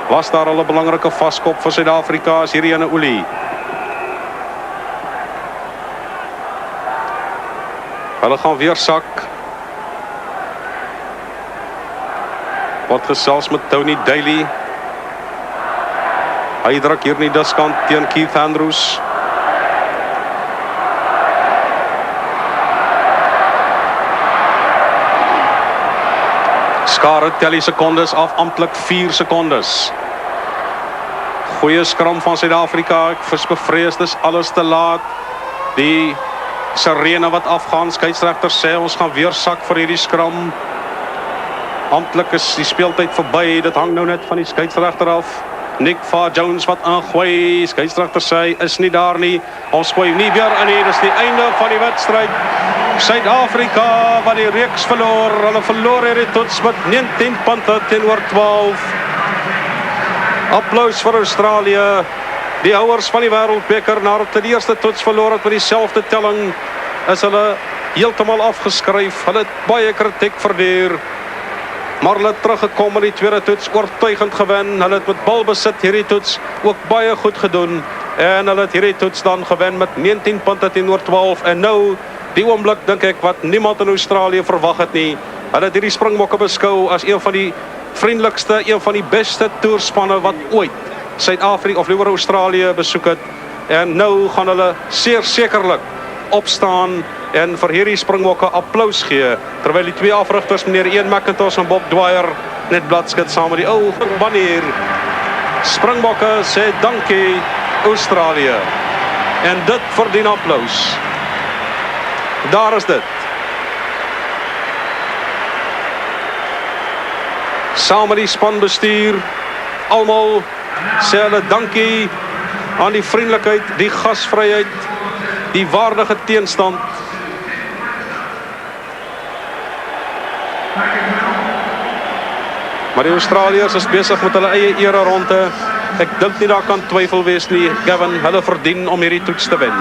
Was daar al 'n belangrike vaskop vir Suid-Afrika as hierdie ene olie. Hulle gaan weer sak. Word gesels met Tony Daly. Hy druk hier in die diskant teen Keith Andrews. Skare tel die sekondes af, amptelik 4 sekondes. Goeie skram van Suid-Afrika. Ek is bevrees, dis alles te laat. Die sirene wat afgaan, skeieregter sê ons gaan weer sak vir hierdie skram. Amptelik is die speeltyd verby. Dit hang nou net van die skeieregter af. Nick Jones wat aangooi. Skeieregter sê is nie daar nie. Ons gooi nie weer in nie. Dis die einde van die wedstryd. Suid-Afrika wat die reeks verloor. Hulle verloor hierdie toets met 19 punte teenoor 12. Applaus vir Australië. Die houers van die wêreldbeker nadat hulle die eerste toets verloor het met dieselfde telling is hulle heeltemal afgeskryf. Hulle het baie kritiek verduur. Maar hulle het teruggekom in die tweede toets, oortuigend gewen. Hulle het met balbesit hierdie toets ook baie goed gedoen. En hulle het hierdie toets dan gewen met 19 punte teenoor 12. En nou, die oomblik dink ek wat niemand in Australië verwag het nie. Hulle het hierdie Springbokke beskou as een van die vriendelikste, een van die beste toerspanne wat ooit Suid-Afrika of liewer Australië besoek het. En nou gaan hulle zeer sekerlik opstaan en vir hierdie Springbokke applaus gee, terwyl die twee afrigters, meneer Ian McIntosh en Bob Dwyer, net bladskit saam met die ou banner. Springbokke sê dankie Australië. En dit verdien applaus. Daar is dit. Saam met die spanbestuur, almal sê hulle dankie aan die vriendelikheid, die gasvryheid, die waardige teenstand. Maar die Australiërs is besig met hulle eie ere ronde. Ek dink nie daar kan twyfel wees nie, Gavin, hulle verdien om hierdie toets te wen.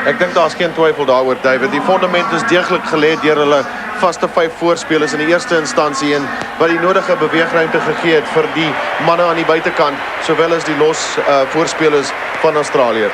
Ek dink daar's geen twyfel daaroor, David. Die fondament is deeglik gelê deur hulle vaste 5 voorspelers in die eerste instansie en wat die nodige beweegruimte gegee het vir die manne aan die buitekant, sowel as die los voorspelers van Australië.